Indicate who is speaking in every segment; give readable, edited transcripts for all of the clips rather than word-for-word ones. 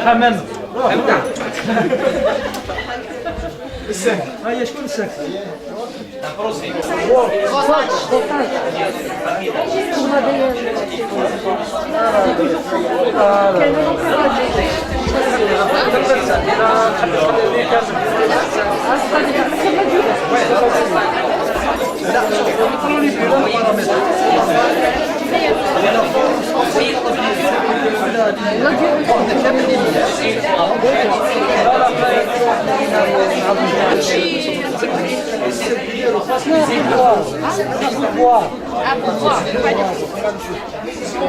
Speaker 1: حمام السهل هيا شكون السهل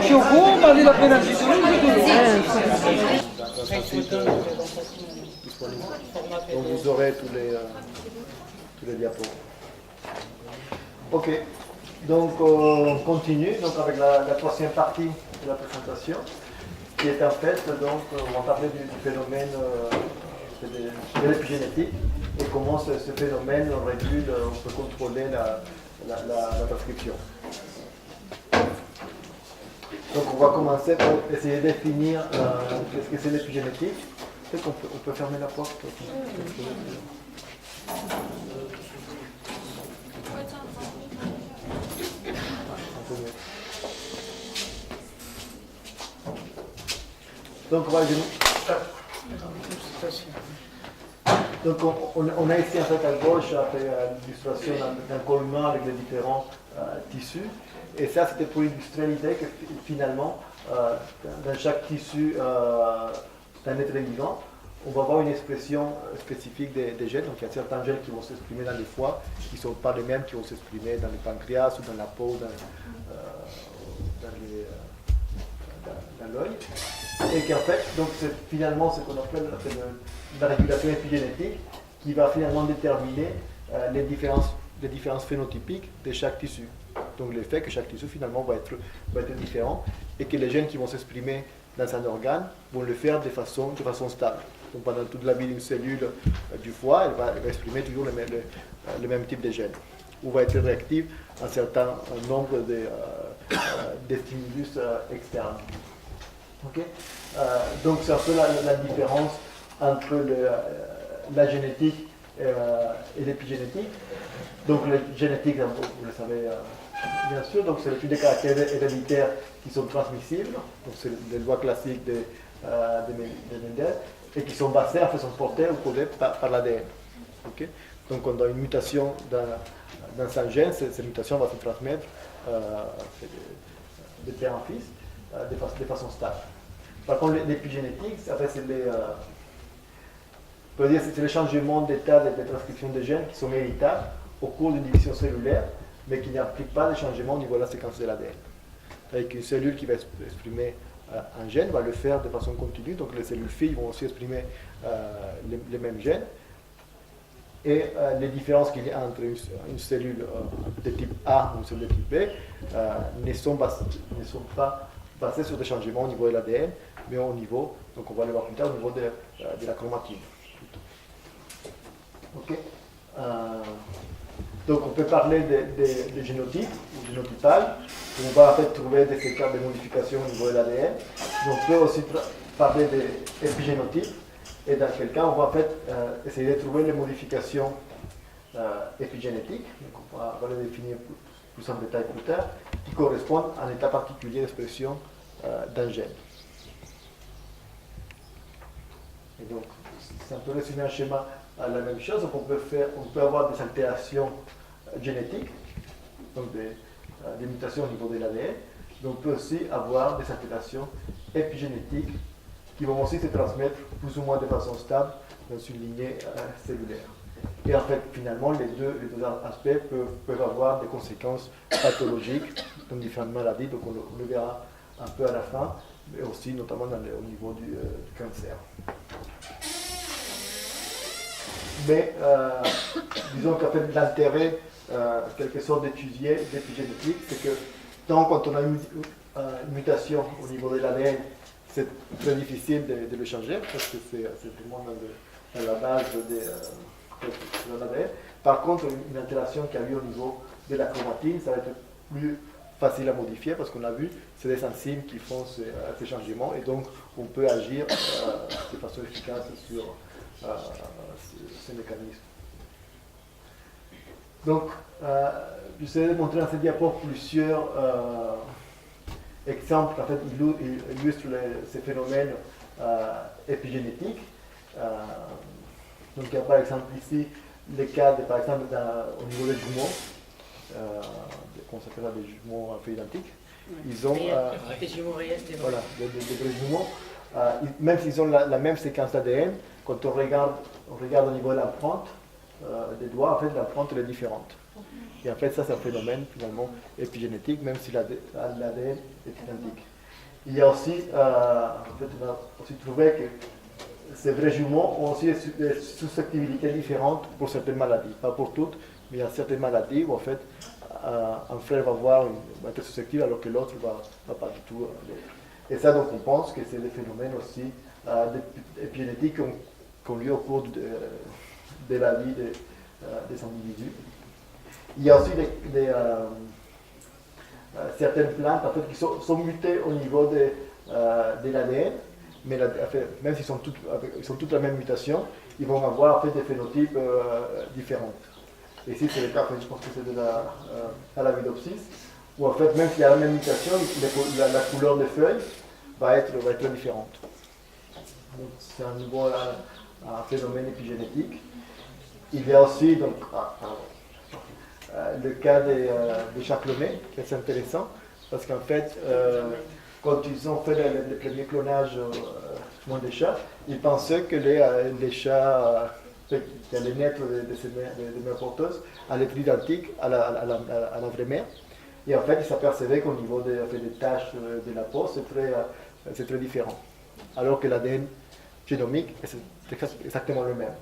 Speaker 1: شوفوا بعد إذا بغينا نزيدو
Speaker 2: Donc vous aurez tous les diapos. Ok, donc on continue donc avec la troisième partie de la présentation, qui est en fait, donc on va parler du phénomène de l'épigénétique et comment ce phénomène régule, on peut contrôler la prescription. Donc on va commencer par essayer de définir qu'est-ce que c'est l'épigénétique. Peut-être qu'on peut fermer la porte. Donc, donc on a ici en fait à gauche l'illustration d'un colonnement avec les différents tissus. Et ça, c'était pour illustrer l'idée que finalement, dans chaque tissu d'un être vivant, on va avoir une expression spécifique des gènes. Donc il y a certains gènes qui vont s'exprimer dans le foie, qui ne sont pas les mêmes qui vont s'exprimer dans le pancréas ou dans la peau, dans l'œil. Et qu'en fait, donc c'est finalement ce qu'on appelle la régulation épigénétique qui va finalement déterminer les différences phénotypiques de chaque tissu. Donc le fait que chaque tissu finalement va être différent et que les gènes qui vont s'exprimer dans un organe vont le faire de façon stable. Donc pendant toute la vie d'une cellule du foie, elle va exprimer toujours le même type de gènes, ou va être réactive à un certain nombre de stimulus externes. Okay. Donc c'est un peu la différence entre la génétique et l'épigénétique. Donc la génétique, vous le savez bien sûr, donc c'est l'étude des caractères héréditaires qui sont transmissibles, donc c'est les lois classiques de Mendel, et qui sont basées, en fait, sont portées ou codées par l'ADN. Okay. Donc quand on a une mutation dans un gène, cette mutation va se transmettre de père en fils de façon stable. Par contre, l'épigénétique, c'est le changement d'état de transcription des gènes qui sont héritables au cours d'une division cellulaire, mais qui n'implique pas de changement au niveau de la séquence de l'ADN. Avec une cellule qui va exprimer un gène va le faire de façon continue, donc les cellules filles vont aussi exprimer les mêmes gènes. Et les différences qu'il y a entre une cellule de type A et une cellule de type B ne sont pas basées sur des changements au niveau de l'ADN, mais au niveau, donc on va le voir plus tard, au niveau de la chromatine. Okay. Donc on peut parler de génotypes ou génotypales. On va en fait trouver des cas de modification au niveau de l'ADN. On peut aussi parler d'épigénotypes. Et dans quel cas on va en fait essayer de trouver les modifications épigénétiques. Donc on va les définir plus en détail plus tard, qui correspondent à un état particulier d'expression d'un gène. Et donc c'est un peu résumé un schéma à la même chose. Donc on peut avoir des altérations génétiques, donc des mutations au niveau de l'ADN, mais on peut aussi avoir des altérations épigénétiques qui vont aussi se transmettre plus ou moins de façon stable dans une lignée cellulaire. Et en fait, finalement, les deux aspects peuvent avoir des conséquences pathologiques dans différentes maladies, donc on le verra un peu à la fin, mais aussi notamment au niveau du cancer. Mais disons qu'en fait, l'intérêt, quelque sorte d'étudier l'épigénétique, c'est que tant quand on a une mutation au niveau de l'ADN, c'est très difficile de le changer, parce que c'est vraiment dans la base de l'ADN. Par contre, une altération qui a lieu au niveau de la chromatine, ça va être plus facile à modifier parce qu'on a vu, c'est des enzymes qui font ces changements et donc on peut agir de façon efficace sur ces mécanismes. Donc, j'essaie de montrer dans cette diapo plusieurs exemples en fait, illustrent ces phénomènes épigénétiques. Donc, il y a par exemple ici les cas, par exemple, au niveau des jumeaux, qu'on s'appelle des jumeaux un peu identiques. Ils ont
Speaker 3: des jumeaux réels, des
Speaker 2: voilà, des vrais jumeaux. Même s'ils ont la même séquence d'ADN, quand on regarde au niveau de l'empreinte des doigts, en fait, l'empreinte elle est différente. Et en fait, ça, c'est un phénomène finalement épigénétique, même si l'ADN est identique. Il y a aussi, en fait, on a aussi trouvé que ces vrais jumeaux ont aussi des susceptibilités différentes pour certaines maladies. Pas pour toutes, mais il y a certaines maladies où en fait, un frère va être susceptible alors que l'autre ne va pas du tout l'être. Et ça, donc, on pense que c'est des phénomènes aussi épigénétiques qui ont lieu au cours de la vie des individus. Il y a aussi certaines plantes en fait, qui sont mutées au niveau de l'ADN, mais même s'ils sont toutes la même mutation, ils vont avoir en fait, des phénotypes différents. Ici, c'est le cas, je pense que c'est de la Arabidopsis, où en fait, même s'il y a la même mutation, la couleur des feuilles va être différente. Donc, c'est un phénomène épigénétique. Il y a aussi donc, le cas des chaclonnés, qui est assez intéressant, parce qu'en fait, quand ils ont fait le premier clonage des chats, ils pensaient que les chats qui allaient naître de ces mères porteuses allaient être identiques à la vraie mère. Et en fait, ils s'apercevaient qu'au niveau des taches de la peau, c'est très différent. Alors que l'ADN génomique est exactement le même.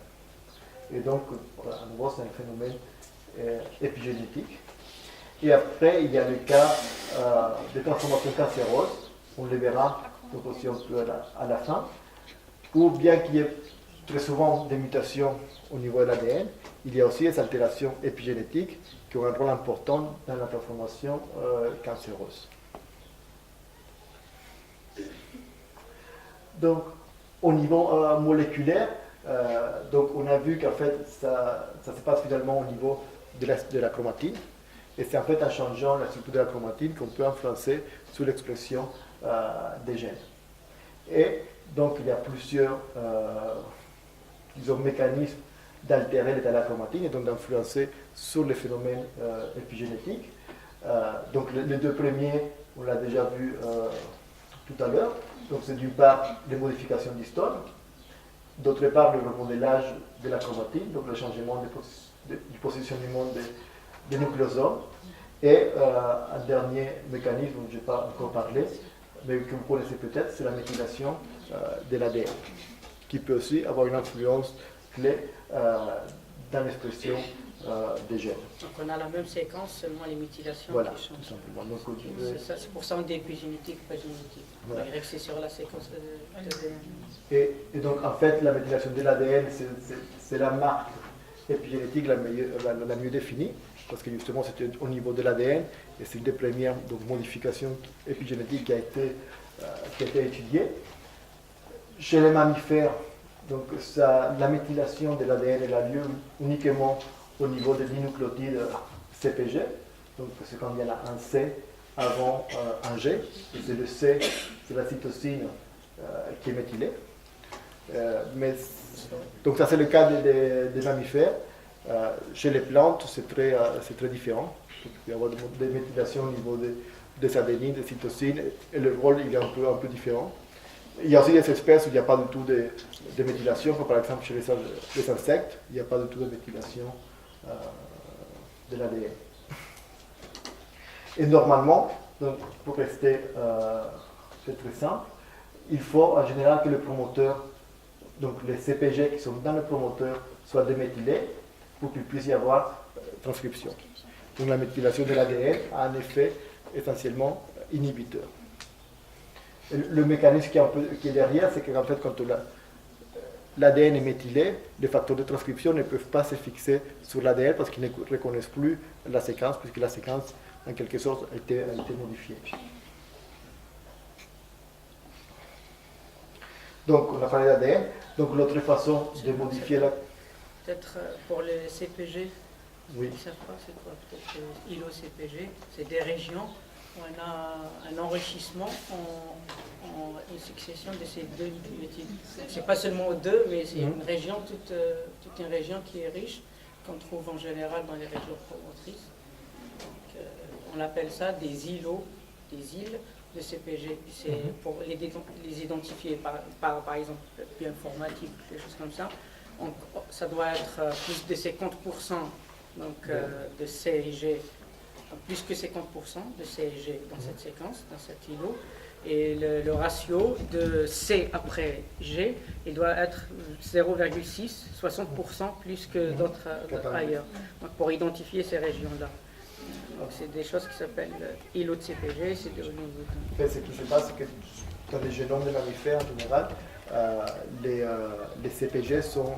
Speaker 2: Et donc, voilà, à nouveau, c'est un phénomène épigénétique. Et après, il y a le cas de transformation cancéreuse, on les verra donc aussi un peu à la fin, ou bien qu'il y ait très souvent des mutations au niveau de l'ADN, il y a aussi des altérations épigénétiques qui ont un rôle important dans la transformation cancéreuse. Donc, au niveau moléculaire, donc on a vu qu'en fait, ça se passe finalement au niveau de la chromatine. Et c'est en fait en changeant la structure de la chromatine qu'on peut influencer sur l'expression des gènes. Et donc il y a plusieurs mécanismes d'altérer l'état de la chromatine et donc d'influencer sur les phénomènes épigénétiques. Donc les deux premiers, on l'a déjà vu tout à l'heure. Donc c'est d'une part les modifications d'histones, d'autre part le remodelage de la chromatine, donc le changement du positionnement des nucléosomes. Et un dernier mécanisme dont je n'ai pas encore parlé, mais que vous connaissez peut-être, c'est la méthylation de l'ADN, qui peut aussi avoir une influence clé dans l'expression des gènes.
Speaker 3: Donc on a la même séquence, seulement les méthylations
Speaker 2: voilà,
Speaker 3: qui changent.
Speaker 2: tout simplement. Donc,
Speaker 3: c'est pour ça qu'on dit épigénétique, pas génétique.
Speaker 2: Voilà.
Speaker 3: Malgré que c'est sur la séquence d'ADN.
Speaker 2: Et donc en fait, la méthylation de l'ADN, c'est la marque épigénétique la mieux définie, parce que justement c'était au niveau de l'ADN, et c'est une des premières donc, modifications épigénétiques qui a été étudiée. Chez les mammifères, donc, la méthylation de l'ADN elle a lieu uniquement au niveau des dinucléotides CPG, donc c'est quand il y a un C avant un G, et c'est le C, c'est la cytosine qui est méthylée. Donc ça c'est le cas des mammifères. Chez les plantes, c'est très différent. Il peut y avoir des méthylations au niveau des adénines, des cytosines, et le rôle il est un peu différent. Il y a aussi des espèces où il n'y a pas du tout de méthylation, comme par exemple chez les insectes, il n'y a pas du tout de méthylation de l'ADN. Et normalement, donc, pour rester c'est très simple, il faut en général que le promoteur, donc les CPG qui sont dans le promoteur, soient déméthylés pour qu'il puisse y avoir transcription. Donc la méthylation de l'ADN a un effet essentiellement inhibiteur. Et le mécanisme qui est derrière, c'est qu'en fait, quand l'ADN est méthylé, les facteurs de transcription ne peuvent pas se fixer sur l'ADN parce qu'ils ne reconnaissent plus la séquence, puisque la séquence en quelque sorte, a été modifiée. Donc, on a parlé d'ADN. Donc, l'autre façon de modifier la...
Speaker 3: Peut-être pour les CPG,
Speaker 2: Oui.
Speaker 3: ils ne savent pas c'est quoi, peut-être ILO CPG, c'est des régions où on a un enrichissement en une succession de ces deux nucléotides. C'est pas seulement deux, mais c'est une région, toute une région qui est riche, qu'on trouve en général dans les régions promotrices. Donc, on appelle ça des îlots, des îles de CPG. C'est pour les identifier, par exemple, bioinformatique, des choses comme ça. Ça doit être plus de 50% donc, de CIG, plus que 50% de CIG dans cette séquence, dans cet îlot. Et le ratio de C après G, il doit être 0,6, 60% plus que d'autres ailleurs, donc pour identifier ces régions-là. Donc c'est des choses qui s'appellent îlots de CPG, c'est de
Speaker 2: En fait, ce qui se passe, c'est que dans les génomes des mammifères en général, les CPG sont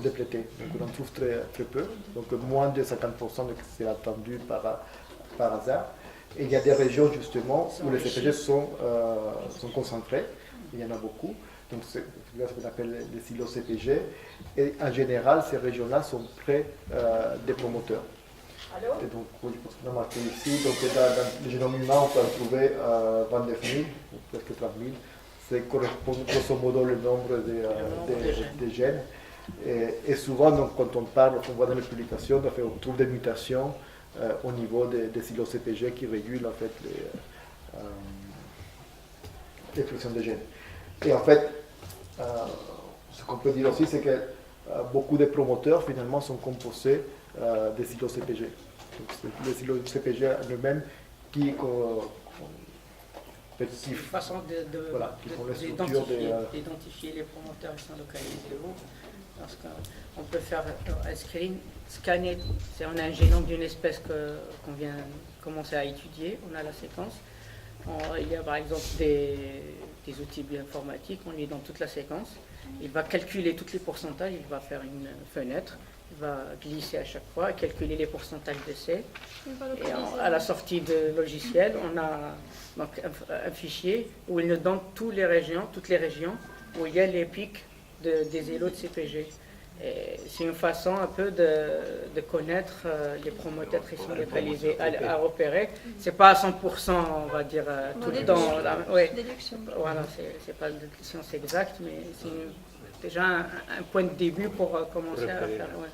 Speaker 2: déplétés. Donc on en trouve très, très peu, donc moins de 50%, c'est attendu par hasard. Et il y a des régions justement où les CPG sont concentrés, il y en a beaucoup. Donc c'est ce qu'on appelle les silos CPG. Et en général, ces régions-là sont près des promoteurs. Et donc, oui, je pense qu'on a marqué ici. Donc dans le génome humain, on peut en trouver 29 000, ou presque 30 000. C'est correspond grosso modo le nombre des gènes. Et souvent, donc, quand on parle, on voit dans les publications, on trouve des mutations au niveau des silos CPG qui régulent en fait l'expression des gènes. Et en fait, ce qu'on peut dire aussi, c'est que beaucoup de promoteurs finalement sont composés des silos CPG. Donc, c'est les silos CPG eux-mêmes qui
Speaker 3: c'est une façon d'identifier les promoteurs qui sont localisés où. Parce qu'on peut faire un scanner, on a un génome d'une espèce qu'on vient commencer à étudier, on a la séquence. Il y a par exemple des outils bioinformatiques, on lui donne toute la séquence, il va calculer tous les pourcentages, il va faire une fenêtre, il va glisser à chaque fois, calculer les pourcentages d'essais. Et à la sortie de logiciel, on a donc un fichier où il nous donne toutes les régions où il y a les pics des îlots de CPG. C'est une façon un peu de connaître les promoteurs qui sont localisés, à repérer. C'est pas à 100%, on va dire, tout le temps.
Speaker 4: Déduction.
Speaker 3: Voilà, c'est pas une science exacte, mais c'est déjà un point de début pour commencer à faire. Ouais.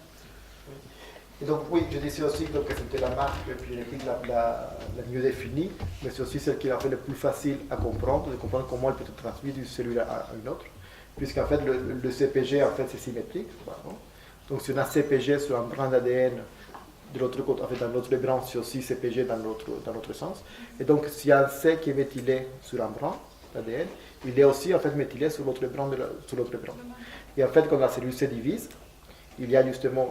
Speaker 2: Et donc oui, je disais aussi que c'était la marque génétique la mieux définie, mais c'est aussi celle qui a fait le plus facile à comprendre, de comprendre comment elle peut être transmise d'une cellule à une autre. Puisqu'en fait, le CPG, en fait, c'est symétrique. Pardon. Donc, si on a CPG sur un brin d'ADN, de l'autre côté, en fait, dans l'autre brin, c'est aussi CPG dans l'autre sens. Et donc, s'il y a un C qui est méthylé sur un brin d'ADN, il est aussi, en fait, méthylé sur l'autre brin. Et en fait, quand la cellule se divise, il y a justement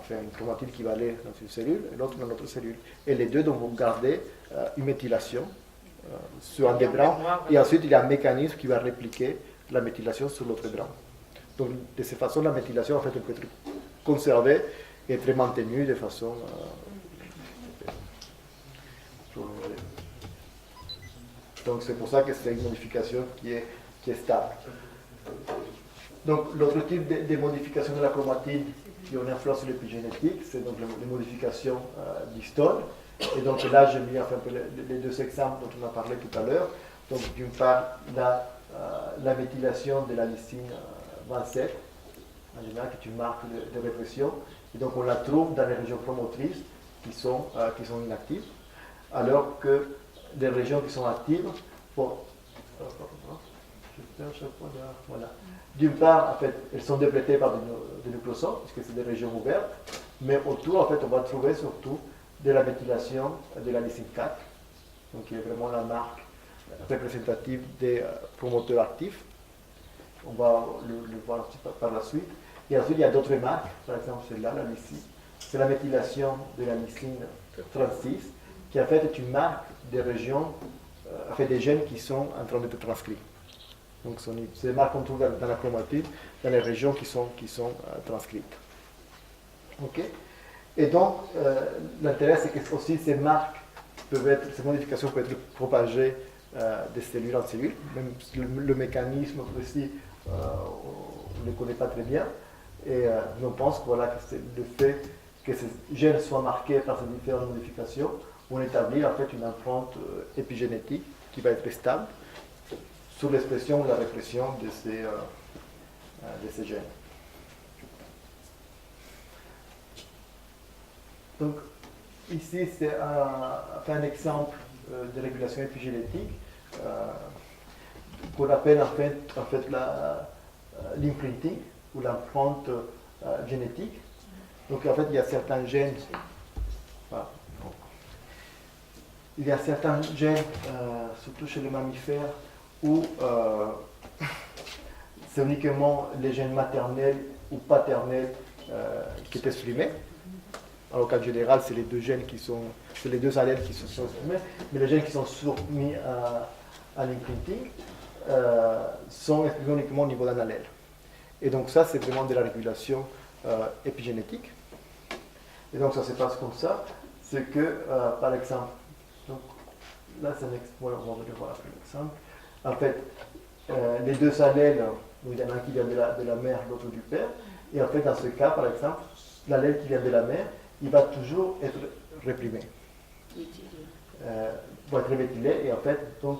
Speaker 2: une chromatine qui va aller dans une cellule et l'autre dans l'autre cellule. Et les deux donc, vont garder une méthylation sur un des brins. Et ensuite, il y a un mécanisme qui va répliquer la méthylation sur l'autre brin. Donc, de cette façon, la méthylation en fait, peut être conservée et être maintenue de façon prolongée. Donc, c'est pour ça que c'est une modification qui est stable. Donc, l'autre type de modification de la chromatine qui ont une influence sur l'épigénétique, c'est donc les modifications d'histone. Et donc, là, j'ai mis enfin, les deux exemples dont on a parlé tout à l'heure. Donc, d'une part, la méthylation de la lysine 27, en général, qui est une marque de répression. Et donc, on la trouve dans les régions promotrices qui sont inactives, alors que des régions qui sont actives, voilà. D'une part, en fait, elles sont déplétées par des nucléosomes, puisque c'est des régions ouvertes, mais autour, en fait, on va trouver surtout de la méthylation de la lysine 4, donc qui est vraiment la marque représentative des promoteurs actifs. On va le voir par la suite. Et ensuite, il y a d'autres marques, par exemple celle-là, la lysine. C'est la méthylation de la lysine 36, qui en fait est une marque des régions, des gènes qui sont en train d'être transcrits. Donc, c'est des marques qu'on trouve dans la chromatine, dans les régions qui sont transcrites. Okay. Et donc, l'intérêt, c'est que aussi ces marques ces modifications peuvent être propagées de cellule en cellule, même si le mécanisme précis, on ne le connaît pas très bien. Et on pense que, voilà, que c'est le fait que ces gènes soient marqués par ces différentes modifications, on établit en fait une empreinte épigénétique qui va être stable sur l'expression ou la répression de ces gènes. Donc, ici, c'est un exemple de régulation épigénétique qu'on appelle en fait l'imprinting ou l'empreinte génétique. Donc, en fait, il y a certains gènes. Il y a certains gènes, surtout chez les mammifères, où c'est uniquement les gènes maternels ou paternels qui sont exprimés. En cas général, c'est les deux gènes c'est les deux allèles qui se sont exprimés, mais les gènes qui sont soumis à l'imprinting sont exprimés uniquement au niveau d'un allèle. Et donc ça, c'est vraiment de la régulation épigénétique. Et donc ça se passe comme ça, c'est que, par exemple, donc, là c'est un exemple, on va voir après l'exemple. En fait, les deux allèles, il y en a un qui vient de la mère, l'autre du père, et en fait dans ce cas, par exemple, l'allèle qui vient de la mère, il va toujours être réprimé. Va être méthylé et en fait donc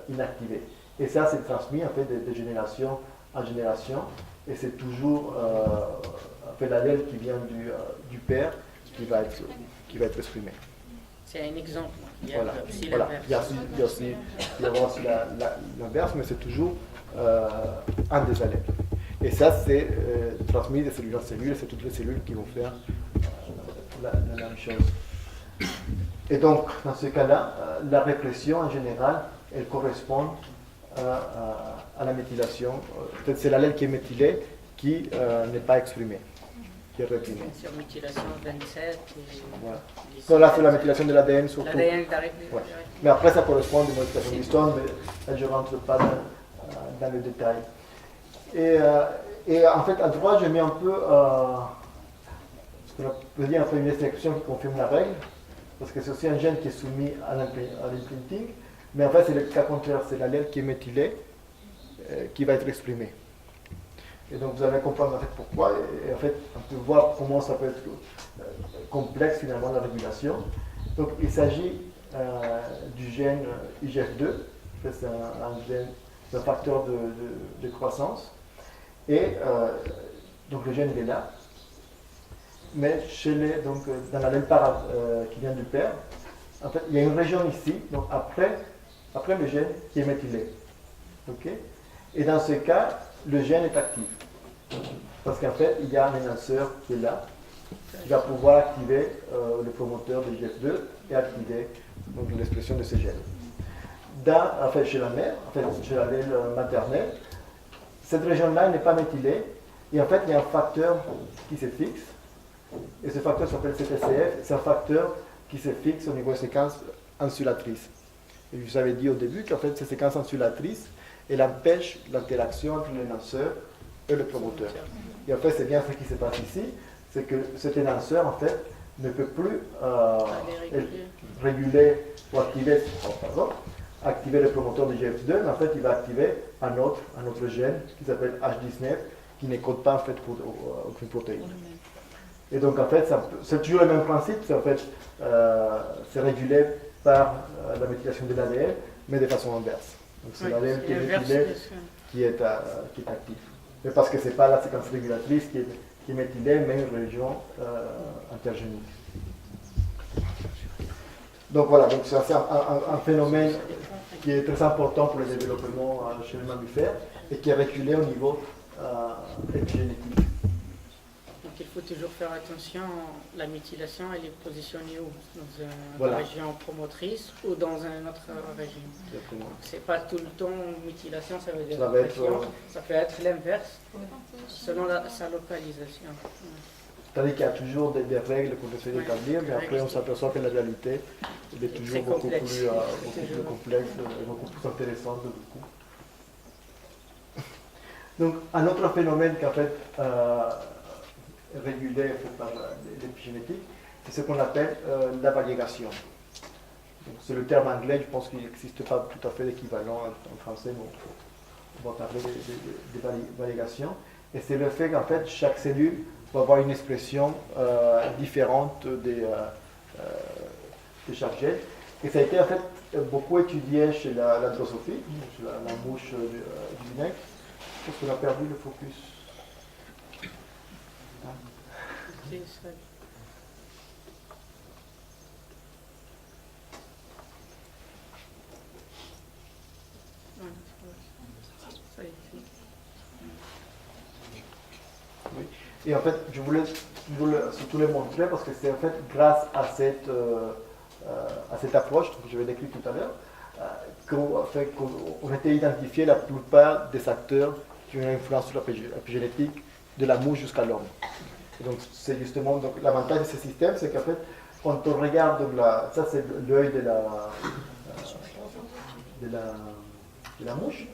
Speaker 2: inactivé. Et ça c'est transmis en fait de génération en génération, et c'est toujours en fait l'allèle qui vient du père qui va être exprimé.
Speaker 3: C'est un exemple. Il y a
Speaker 2: Voilà.
Speaker 3: aussi
Speaker 2: Voilà.
Speaker 3: l'inverse.
Speaker 2: Il y a aussi l'inverse, mais c'est toujours un des allèles. Et ça, c'est transmis de cellule en cellule, c'est toutes les cellules qui vont faire la même chose. Et donc, dans ce cas-là, la répression en général, elle correspond à la méthylation. Peut-être c'est l'allèle qui est méthylé qui n'est pas exprimé, qui est réprimé.
Speaker 3: Sur méthylation 27.
Speaker 2: Voilà. Donc là, c'est la méthylation de l'ADN surtout.
Speaker 3: L'ADN
Speaker 2: Ouais. Mais après, ça correspond à des modifications d'histoire, mais là, je ne rentre pas dans le détail. Et en fait, à droite, j'ai mis un peu ce qu'on peut dire une exception qui confirme la règle, parce que c'est aussi un gène qui est soumis à l'imprinting, mais en fait, c'est le cas contraire, c'est l'allèle qui est méthylé qui va être exprimé. Et donc, vous allez comprendre en fait pourquoi, et en fait, on peut voir comment ça peut être complexe finalement la régulation. Donc, il s'agit du gène IGF2, c'est un facteur de croissance. Et donc le gène il est là, mais dans l'allèle qui vient du père, en fait, il y a une région ici, donc après le gène qui est méthylé. Okay. Et dans ce cas, le gène est actif. Parce qu'en fait, il y a un énonceur qui est là, qui va pouvoir activer le promoteur de GF2 et activer l'expression de ce gène. Chez la mère, chez l'allèle maternel, cette région-là n'est pas méthylée, et en fait, il y a un facteur qui se fixe, et ce facteur s'appelle CTCF, c'est un facteur qui se fixe au niveau des séquences insulatrices. Et je vous avais dit au début qu'en fait, ces séquences insulatrices, elles empêchent l'interaction entre l'énonceur et le promoteur. Et en fait, c'est bien ce qui se passe ici, c'est que cet énonceur, en fait, ne peut plus réguler ou activer, le promoteur de GF2, mais en fait, il va activer un autre gène qui s'appelle H19, qui ne code pas en fait pour aucune protéine. Et donc, en fait, c'est toujours le même principe, c'est en fait, c'est régulé par la méthylation de l'ADN, mais de façon inverse. Donc, c'est l'ADN qui est méthylé qui est actif. Mais parce que ce n'est pas la séquence régulatrice qui est méthylée, mais une région intergénique. Donc voilà, donc c'est un phénomène qui est très important pour le développement chez les mammifères et qui est régulé au niveau épigénétique.
Speaker 3: Donc il faut toujours faire attention, la méthylation elle est positionnée où? Dans une région promotrice ou dans une autre région? C'est pas tout le temps méthylation, ça veut dire ça peut être l'inverse selon sa localisation.
Speaker 2: C'est-à-dire qu'il y a toujours des règles qu'on essaie d'établir, mais après on s'aperçoit que la réalité est toujours beaucoup plus complexe et beaucoup plus intéressante de beaucoup. Donc un autre phénomène qui en fait est régulé par l'épigénétique, c'est ce qu'on appelle la variégation. C'est le terme anglais, je pense qu'il n'existe pas tout à fait d'équivalent en français, donc on va parler des variations. Et c'est le fait qu'en fait, chaque cellule va avoir une expression différente de chaque gène. Et ça a été en fait beaucoup étudié chez la drosophile, chez la mouche du vinaigre. Je pense qu'on a perdu le focus.
Speaker 3: C'est ça.
Speaker 2: Oui. Et en fait, je voulais surtout le montrer parce que c'est en fait grâce à cette approche que je vais décrire tout à l'heure qu'on a été identifié la plupart des acteurs qui ont une influence sur l'épigénétique de la mouche jusqu'à l'homme. Et donc c'est justement l'avantage de ce système, c'est qu'en fait quand on regarde ça c'est l'œil de la mouche,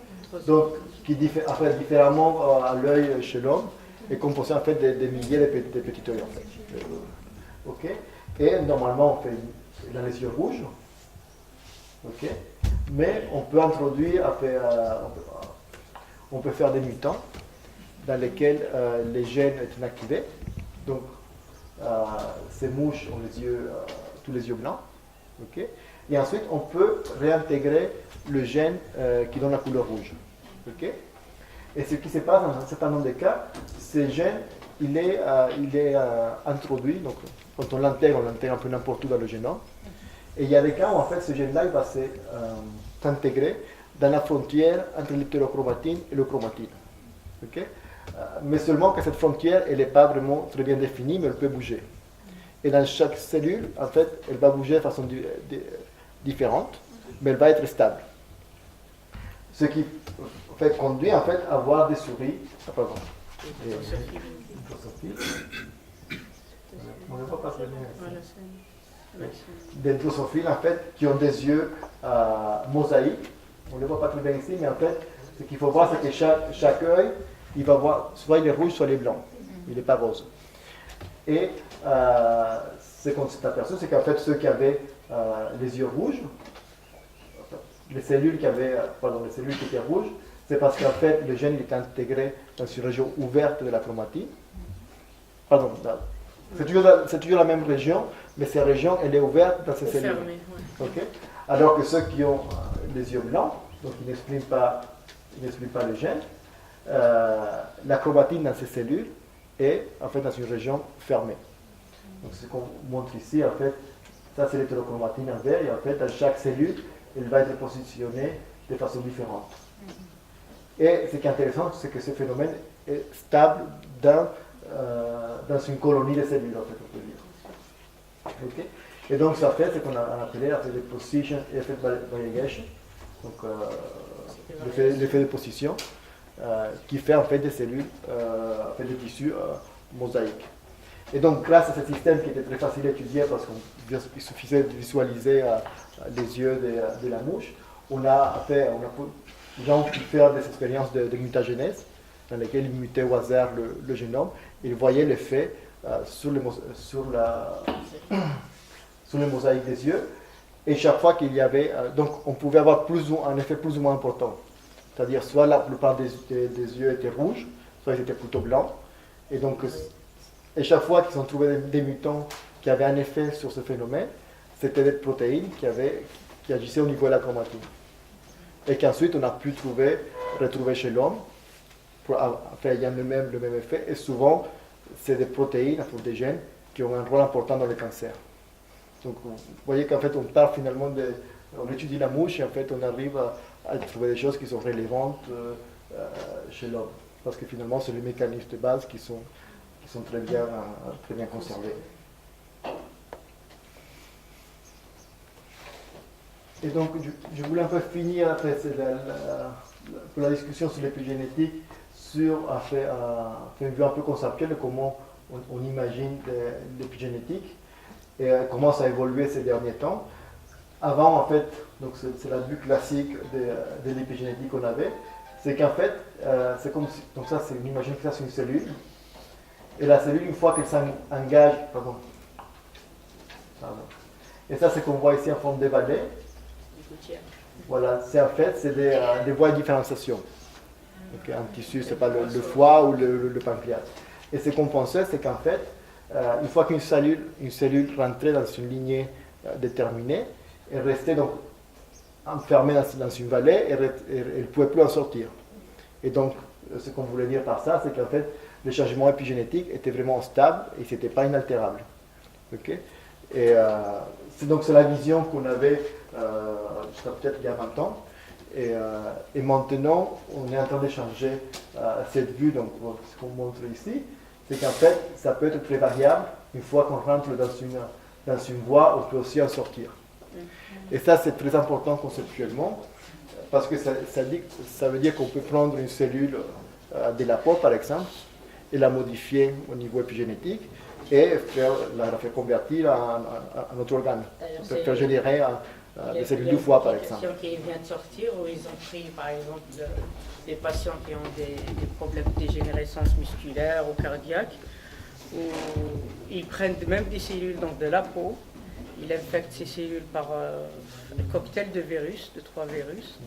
Speaker 2: donc qui diffère différemment à l'œil chez l'homme, est composé en fait des milliers de petits œils en fait. Ok. Et normalement on fait dans les yeux rouges. Ok. Mais on peut introduire, on peut faire des mutants dans lesquels les gènes sont inactivés. Donc ces mouches ont tous les yeux blancs. Ok. Et ensuite on peut réintégrer le gène qui donne la couleur rouge. Ok. Et ce qui se passe dans un certain nombre de cas, ce gène, il est introduit, donc quand on l'intègre un peu n'importe où dans le génome. Et il y a des cas où en fait ce gène-là va s'intégrer dans la frontière entre l'hétérochromatine et le chromatine. Okay? Mais seulement que cette frontière, elle n'est pas vraiment très bien définie, mais elle peut bouger. Et dans chaque cellule, en fait, elle va bouger de façon différente, mais elle va être stable. Ce qui fait conduire en fait à avoir des souris. Ah, pardon. On ne voit pas très bien. Des drosophiles en fait qui ont des yeux mosaïques. On ne les voit pas très bien ici, mais en fait, ce qu'il faut voir, c'est que chaque œil, il va voir soit il est rouge, soit il est blanc. Il n'est pas rose. Et ce qu'on s'est aperçu, c'est qu'en fait, ceux qui avaient les yeux rouges, les cellules qui étaient rouges, c'est parce qu'en fait, le gène est intégré dans une région ouverte de la chromatine. Pardon, c'est toujours la même région, mais cette région, elle est ouverte dans ces cellules.
Speaker 3: Fermé, ouais.
Speaker 2: Okay? Alors que ceux qui ont les yeux blancs, donc ils n'expriment pas le gène, la chromatine dans ces cellules est en fait dans une région fermée. Donc ce qu'on montre ici, en fait, ça c'est l'hétérochromatine en vert, et en fait, dans chaque cellule, elle va être positionnée de façon différente. Et ce qui est intéressant, c'est que ce phénomène est stable dans une colonie de cellules, en fait, on peut dire. Okay? Et donc ça fait ce qu'on a appelé le position effect variegation, donc l'effet de position, qui fait en fait des cellules, des tissus mosaïques. Et donc grâce à ce système qui était très facile à étudier parce qu'il suffisait de visualiser les yeux de la mouche, les gens ont pu faire des expériences de mutagénèse dans lesquelles ils mutaient au hasard le génome. Ils voyaient l'effet sur les mosaïques des yeux. Et chaque fois qu'il y avait... donc on pouvait avoir un effet plus ou moins important. C'est-à-dire soit la plupart des yeux étaient rouges, soit ils étaient plutôt blancs. Et donc, chaque fois qu'ils ont trouvé des mutants qui avaient un effet sur ce phénomène, c'était des protéines qui agissaient au niveau de la chromatine. Et qu'ensuite on a pu retrouver chez l'homme, ayant le même effet. Et souvent, c'est des protéines, des gènes, qui ont un rôle important dans le cancer. Donc vous voyez qu'en fait on part finalement on étudie la mouche et en fait on arrive à trouver des choses qui sont relevantes chez l'homme. Parce que finalement c'est les mécanismes de base qui sont très bien conservés. Et donc je voulais un peu finir après la discussion sur l'épigénétique faire une vue un peu conceptuelle de comment on imagine l'épigénétique et comment ça a évolué ces derniers temps. Avant, en fait, donc c'est la vue classique de l'épigénétique qu'on avait, c'est qu'en fait, c'est comme si, donc ça, on imagine que ça c'est une cellule, et la cellule, une fois qu'elle s'engage, Et ça, c'est qu'on voit ici en forme de vallée.
Speaker 3: des gouttières.
Speaker 2: Voilà, c'est en fait c'est des voies de différenciation. Donc, un tissu, c'est pas le foie ou le pancréas. Et ce qu'on pensait, c'est qu'en fait, une fois qu'une cellule rentrait dans une lignée déterminée, elle restait donc enfermée dans une vallée et elle ne pouvait plus en sortir. Et donc, ce qu'on voulait dire par ça, c'est qu'en fait, le changement épigénétique était vraiment stable et ce n'était pas inaltérable. Okay? Et donc, c'est la vision qu'on avait jusqu'à peut-être il y a 20 ans. Et maintenant, on est en train de changer cette vue. Donc, ce qu'on montre ici, c'est qu'en fait, ça peut être très variable. Une fois qu'on rentre dans une voie, on peut aussi en sortir. Et ça, c'est très important conceptuellement, parce que ça veut dire qu'on peut prendre une cellule de la peau, par exemple, et la modifier au niveau épigénétique, et la faire convertir en autre organe. On peut faire générer des cellules du foie, par exemple.
Speaker 3: Il y a une question qui vient de sortir, où ils ont pris, par exemple, des patients qui ont des problèmes de dégénérescence musculaire ou cardiaque, où ils prennent même des cellules donc de la peau, ils infectent ces cellules par un cocktail de virus, de 3 virus.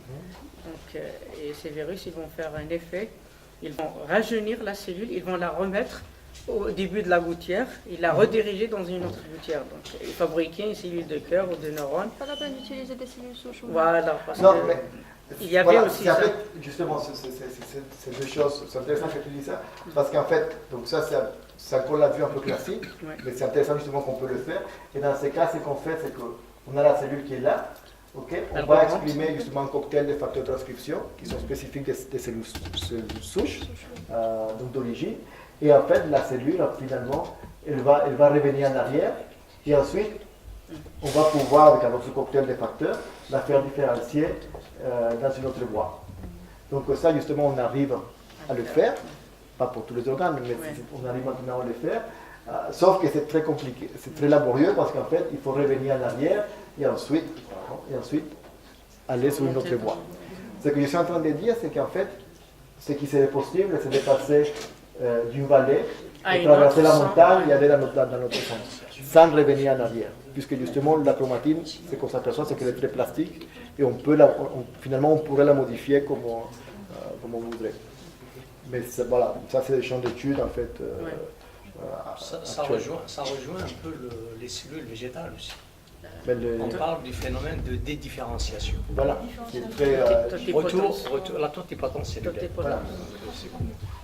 Speaker 3: Donc, et ces virus, ils vont faire un effet, ils vont rajeunir la cellule, ils vont la remettre au début de la gouttière, et la rediriger dans une autre gouttière. Donc, ils fabriquaient une cellule de cœur ou de neurones.
Speaker 4: Pas la peine d'utiliser des cellules souches.
Speaker 3: Voilà, parce
Speaker 2: Non,
Speaker 3: que
Speaker 2: mais
Speaker 3: il y avait aussi
Speaker 2: en
Speaker 3: ça.
Speaker 2: fait, justement, c'est deux choses. C'est intéressant que tu dis ça, parce qu'en fait, donc ça, c'est encore la vue un peu classique,
Speaker 3: Ouais.
Speaker 2: mais c'est intéressant justement qu'on peut le faire. Et dans ces cas, ce qu'on fait, c'est qu'on a la cellule qui est là, ok, on
Speaker 3: Elle
Speaker 2: va
Speaker 3: remonte.
Speaker 2: exprimer justement un cocktail de facteurs de transcription qui sont spécifiques des cellules souches, donc d'origine. Et en fait, la cellule, finalement, elle va revenir en arrière, et ensuite, on va pouvoir, avec un autre cocktail de facteurs, la faire différencier dans une autre voie. Donc ça, justement, on arrive à le faire, pas pour tous les organes, mais on arrive maintenant à le faire, sauf que c'est très compliqué, c'est très laborieux, parce qu'en fait, il faut revenir en arrière, et ensuite aller sur une autre voie. Ce que je suis en train de dire, c'est qu'en fait, ce qui serait possible, c'est de passer d'une vallée, de traverser la montagne et aller dans notre sens, sans revenir en arrière. Puisque justement, la chromatine, ce qu'on s'aperçoit, c'est qu'elle est très plastique, et finalement, on pourrait la modifier comme on voudrait. Mais voilà, ça c'est des champs d'études, en fait.
Speaker 5: Ça rejoint un peu les cellules végétales aussi.
Speaker 2: Mais
Speaker 5: On parle du phénomène de dédifférenciation.
Speaker 2: voilà, qui est très...
Speaker 5: Retour, la totipotence cellulaire.
Speaker 2: voilà.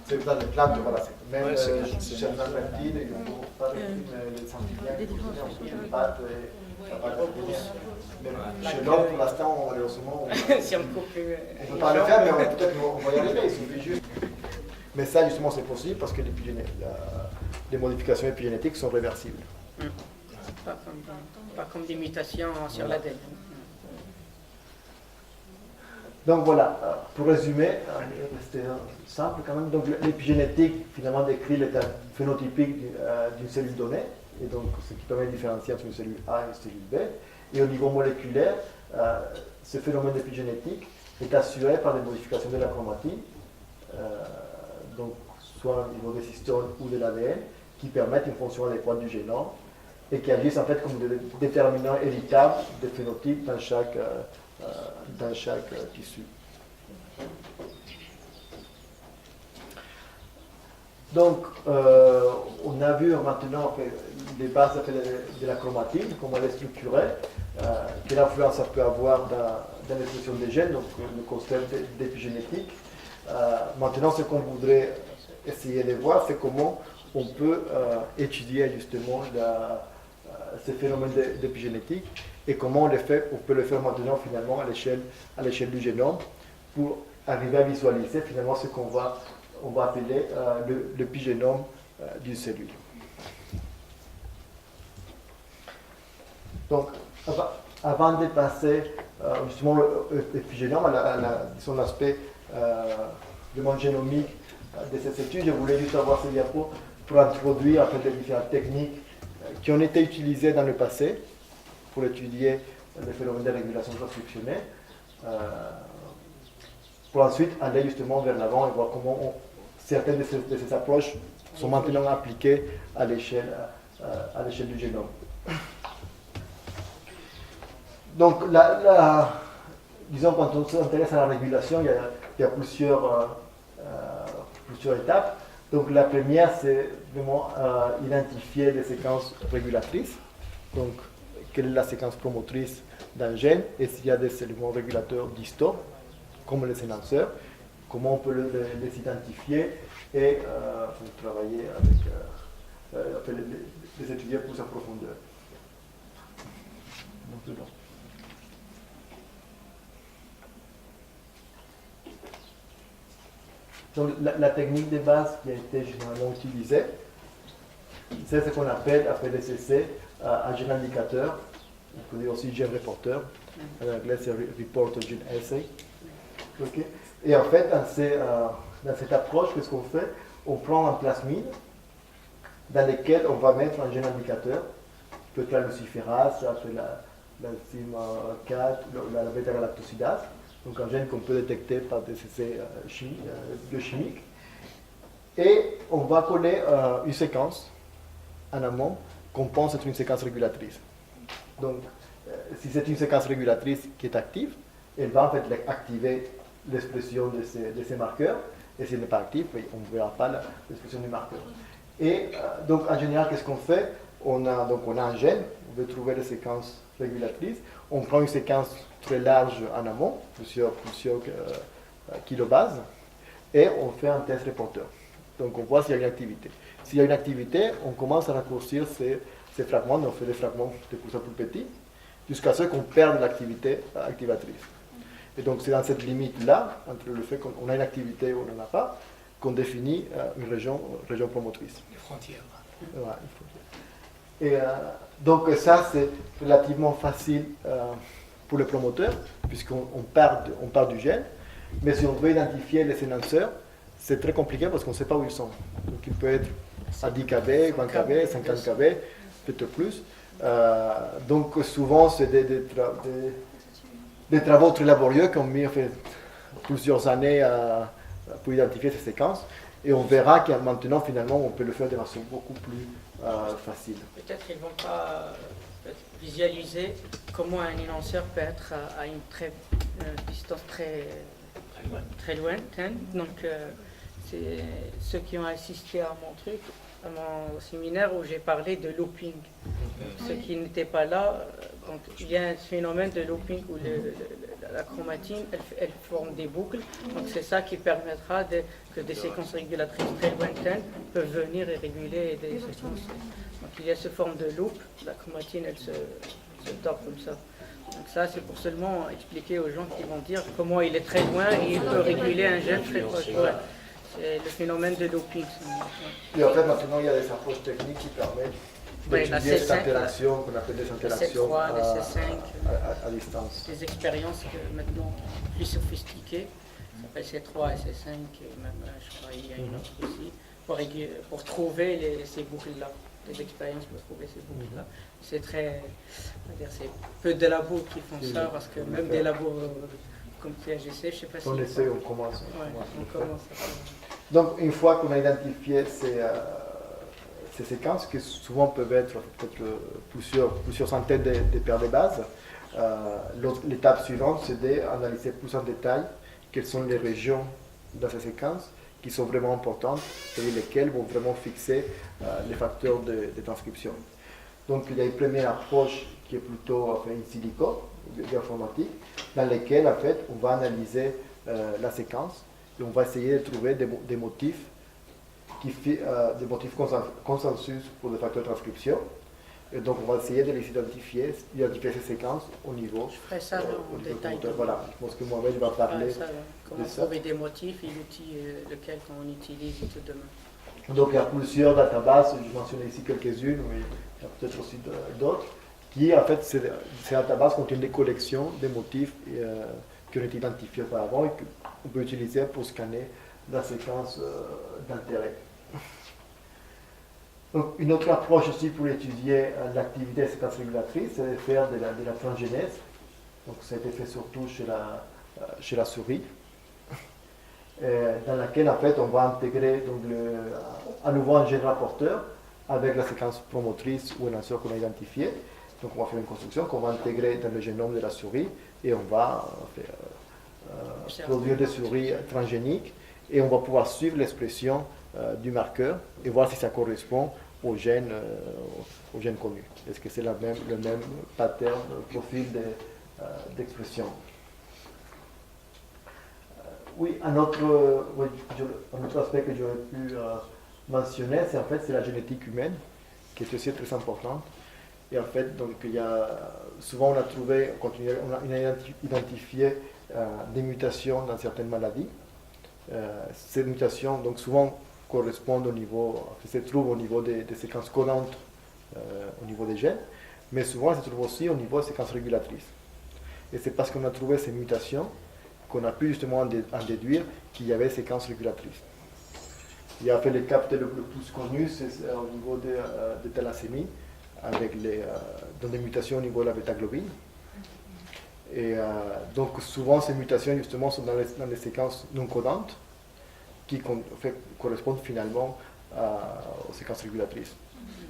Speaker 2: C'est dans les plantes, voilà. Même
Speaker 5: Ouais, c'est clair.
Speaker 2: chez les reptiles, pas les amphibien, on peut les pattes et ça va devenir. Mais chez l'homme, pour l'instant, malheureusement,
Speaker 3: Si on coupe
Speaker 2: on ne peut pas le faire, mais peut-être qu'on va y arriver, il suffit juste. Mais ça, justement, c'est possible parce que les modifications épigénétiques sont réversibles.
Speaker 3: Pas comme des mutations sur l'ADN.
Speaker 2: Donc voilà, pour résumer, c'était simple quand même. Donc l'épigénétique finalement décrit l'état phénotypique d'une cellule donnée, et donc ce qui permet de différencier entre une cellule A et une cellule B. Et au niveau moléculaire, ce phénomène d'épigénétique est assuré par des modifications de la chromatine, donc soit au niveau des histones ou de l'ADN, qui permettent une fonction adéquate du génome et qui agissent en fait comme des déterminants évitables des phénotypes dans chaque tissu. Donc, on a vu maintenant que les bases de la chromatine, comment elle est structurée, quelle influence ça peut avoir dans l'expression des gènes, donc le concept d'épigénétique. Maintenant, ce qu'on voudrait essayer de voir, c'est comment on peut étudier justement ces phénomènes d'épigénétique et comment on peut le faire maintenant finalement à l'échelle du génome pour arriver à visualiser finalement ce qu'on va appeler l'épigénome d'une cellule. Donc, avant de passer justement l'épigénome à l'aspect vraiment génomique de cette étude, je voulais juste avoir ces diapos pour introduire en fait, les différentes techniques qui ont été utilisées dans le passé pour étudier les phénomènes de régulation transcriptionnelle, pour ensuite aller justement vers l'avant et voir comment certaines de ces approches sont maintenant appliquées à l'échelle du génome. Donc, disons, quand on s'intéresse à la régulation, il y a plusieurs étapes. Donc, la première, c'est vraiment identifier les séquences régulatrices. Donc, quelle est la séquence promotrice d'un gène et s'il y a des éléments régulateurs distants, comme les énonceurs, comment on peut les identifier et travailler avec les étudier plus en profondeur. Donc, la technique de base qui a été généralement utilisée, c'est ce qu'on appelle APDCC, un gène indicateur, on peut dire aussi gène reporter, en anglais c'est Report Gene Assay. Okay. Et en fait, dans cette approche, qu'est-ce qu'on fait? On prend un plasmide dans lequel on va mettre un gène indicateur, peut-être la luciférase, l'enzyme 4, la bêta-galactosidase, donc un gène qu'on peut détecter par des essais biochimiques. Et on va coller une séquence en amont qu'on pense être une séquence régulatrice. Donc, si c'est une séquence régulatrice qui est active, elle va en fait activer l'expression de ces marqueurs, et si elle n'est pas active, on ne verra pas l'expression du marqueur. Et donc, en général, qu'est-ce qu'on fait? On a un gène, on veut trouver les séquences régulatrices, on prend une séquence très large en amont, plusieurs kilobases, et on fait un test reporter. Donc, on voit s'il y a une activité. S'il y a une activité, on commence à raccourcir ces fragments, on fait des fragments de plus en plus petits, jusqu'à ce qu'on perde l'activité activatrice. Et donc c'est dans cette limite-là, entre le fait qu'on a une activité ou on n'en a pas, qu'on définit une région promotrice.
Speaker 5: Les frontières.
Speaker 2: Ouais, et donc ça c'est relativement facile pour le promoteur, puisqu'on part du gène, mais si on veut identifier les énonceurs, c'est très compliqué parce qu'on ne sait pas où ils sont. Donc il peut être à 10 kb, 20 kb, 50 kb, peut-être plus. Donc souvent c'est des travaux très laborieux qui ont mis plusieurs années pour identifier ces séquences. Et on verra que maintenant, finalement, on peut le faire de façon beaucoup plus facile.
Speaker 3: Peut-être qu'ils ne vont pas visualiser comment un énonceur peut être à une distance très lointaine. Donc, c'est ceux qui ont assisté à mon truc, à mon séminaire où j'ai parlé de looping. Ceux qui n'étaient pas là, donc il y a un phénomène de looping où la chromatine, elle forme des boucles. Donc c'est ça qui permettra que des séquences régulatrices très lointaines peuvent venir et réguler des séquences. Donc il y a cette forme de loop, la chromatine, elle se tord comme ça. Donc ça, c'est pour seulement expliquer aux gens qui vont dire comment il est très loin et il peut réguler un gène très proche. Ouais. C'est le phénomène de looping.
Speaker 2: Et en fait, maintenant, il y a des approches techniques qui permettent d'étudier cette interaction qu'on appelle des interactions à distance.
Speaker 3: Des expériences maintenant plus sophistiquées, ça s'appelle C3 et C5, et même je crois qu'il y a une autre aussi, pour trouver ces boucles-là, des expériences pour trouver ces boucles-là. C'est c'est peu de labos qui font ça, parce que même des labos comme PHGC, je ne sais pas si...
Speaker 2: On essaie, on commence.
Speaker 3: On commence.
Speaker 2: Donc, une fois qu'on a identifié ces séquences, qui souvent peuvent être peut-être plusieurs centaines de paires de bases, l'étape suivante, c'est d'analyser plus en détail quelles sont les régions dans ces séquences qui sont vraiment importantes et lesquelles vont vraiment fixer les facteurs de transcription. Donc, il y a une première approche qui est plutôt in silico, bioinformatique, dans laquelle, en fait, on va analyser la séquence et on va essayer de trouver des motifs consensus pour les facteurs de transcription. Et donc, on va essayer de les identifier ces séquences au niveau.
Speaker 3: Je ferai ça en détail.
Speaker 2: Voilà, je pense que Mohamed va parler
Speaker 3: comment trouver des motifs et l'outil lequel on utilise tout demain.
Speaker 2: Donc, il y a plusieurs databases, je mentionnais ici quelques-unes, mais il y a peut-être aussi d'autres, qui, en fait, ces databases contiennent des collections de motifs qui ont été identifiés auparavant et qu'on peut utiliser pour scanner la séquence d'intérêt. Donc, une autre approche aussi pour étudier l'activité des séquences régulatrices, c'est de faire de la transgénèse. Donc, ça a été fait surtout chez la souris, dans laquelle, en fait, on va intégrer donc, à nouveau un gène rapporteur avec la séquence promotrice ou un énonceur qu'on a identifié. Donc on va faire une construction qu'on va intégrer dans le génome de la souris et on va produire des souris transgéniques et on va pouvoir suivre l'expression du marqueur et voir si ça correspond au gène connu. Est-ce que c'est le même pattern, profil d'expression? Oui, un autre aspect que j'aurais pu mentionner, c'est la génétique humaine, qui est aussi très importante. Et en fait, donc, souvent on a identifié des mutations dans certaines maladies. Ces mutations, donc souvent, correspondent se trouvent au niveau des séquences codantes au niveau des gènes, mais souvent elles se trouvent aussi au niveau des séquences régulatrices. Et c'est parce qu'on a trouvé ces mutations qu'on a pu justement en déduire qu'il y avait séquences régulatrices. Il y a fait le cas peut-être le plus connu, c'est au niveau de thalassémie, avec dans des mutations au niveau de la bêta-globine. Et donc souvent ces mutations justement sont dans les séquences non codantes qui correspondent finalement aux séquences régulatrices.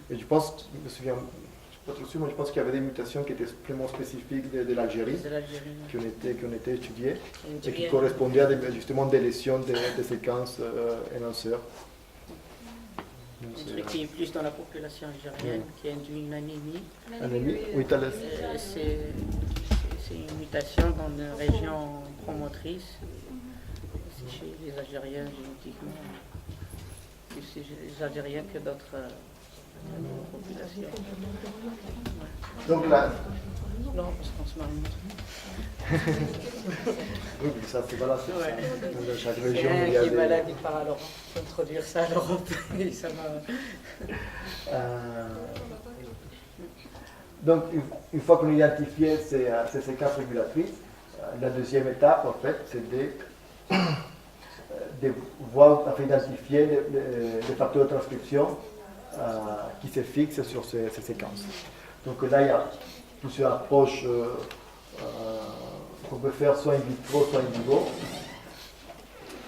Speaker 2: Et je pense, je me souviens, je ne suis pas trop sûr, mais je pense qu'il y avait des mutations qui étaient vraiment spécifiques de l'Algérie, qui ont été étudiées et qui correspondaient à justement des lésions des séquences énonceurs.
Speaker 3: Un truc qui est plus dans la population algérienne, qui induit une anémie.
Speaker 2: Anémie, oui,
Speaker 3: c'est une mutation dans une région promotrice. C'est chez les Algériens génétiquement, plus chez les Algériens que d'autres populations. Ouais.
Speaker 2: Donc là.
Speaker 3: Non, parce qu'on se marie.
Speaker 2: Oui, mais ça c'est valable.
Speaker 3: Ouais.
Speaker 2: Dans chaque
Speaker 3: Il y
Speaker 2: région,
Speaker 3: a un
Speaker 2: il y a
Speaker 3: qui est
Speaker 2: des...
Speaker 3: malade, il part à l'Europe. Il faut introduire ça à l'Europe. Et ça va.
Speaker 2: Donc, une fois qu'on a identifié ces séquences régulatrices, la deuxième étape, en fait, c'est de voir, identifier les facteurs de transcription qui se fixent sur ces séquences. Donc là, il y a plusieurs approches qu'on peut faire soit in vitro, soit in vivo.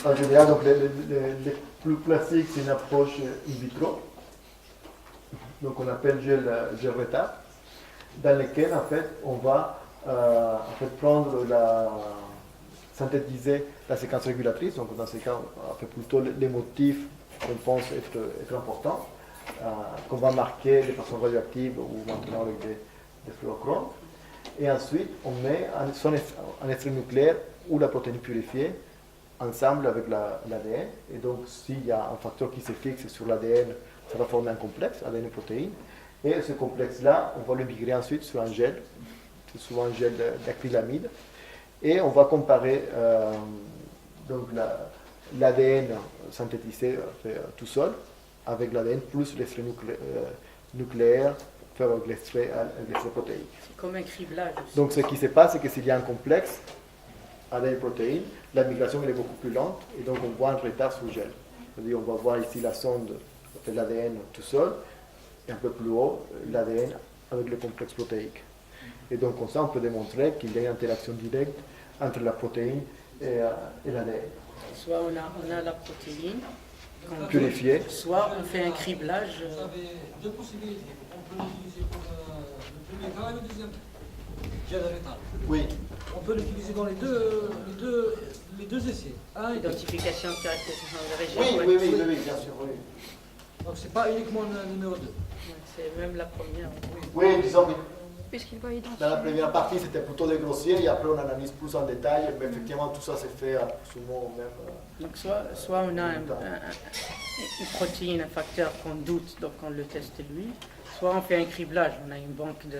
Speaker 2: En général, donc, les plus classiques, c'est une approche in vitro. Donc on appelle gel retard, dans lequel en fait on va synthétiser la séquence régulatrice. Donc dans ce cas, on fait plutôt les motifs qu'on pense être importants, qu'on va marquer de façon radioactive ou maintenant avec des fluorochromes. Et ensuite, on met soit un extrait nucléaire ou la protéine purifiée ensemble avec l'ADN. Et donc, s'il y a un facteur qui se fixe sur l'ADN, ça va former un complexe, ADN-protéine. Et ce complexe-là, on va le migrer ensuite sur un gel. C'est souvent un gel d'acrylamide. Et on va comparer l'ADN synthétisé tout seul avec l'ADN plus l'extrait nucléaire fait avec l'extrait protéique.
Speaker 3: C'est comme un criblage aussi.
Speaker 2: Donc ce qui se passe, c'est que s'il y a un complexe ADN-protéine, la migration elle est beaucoup plus lente et donc on voit un retard sur le gel. C'est-à-dire on va voir ici la sonde de l'ADN tout seul et un peu plus haut l'ADN avec le complexe protéique. Et donc comme ça on peut démontrer qu'il y a une interaction directe entre la protéine et l'ADN.
Speaker 3: Soit on a la protéine
Speaker 2: purifiée,
Speaker 3: soit on fait un criblage.
Speaker 1: Vous avez deux possibilités. On peut l'utiliser pour le premier cas et le deuxième gel rétal.
Speaker 2: Oui.
Speaker 1: On peut l'utiliser dans les deux essais.
Speaker 3: Identification de caractérisation de la région.
Speaker 2: Oui, bien sûr. Oui.
Speaker 1: Donc c'est pas uniquement le numéro 2.
Speaker 3: C'est même la première.
Speaker 2: Oui, disons que
Speaker 4: Puisqu'il va identifier.
Speaker 2: dans la première partie c'était plutôt des grossiers et après on analyse plus en détail, mais effectivement tout ça s'est fait souvent au même.
Speaker 3: Donc soit on a une protéine, un facteur qu'on doute, donc on le teste lui, soit on fait un criblage, on a une banque de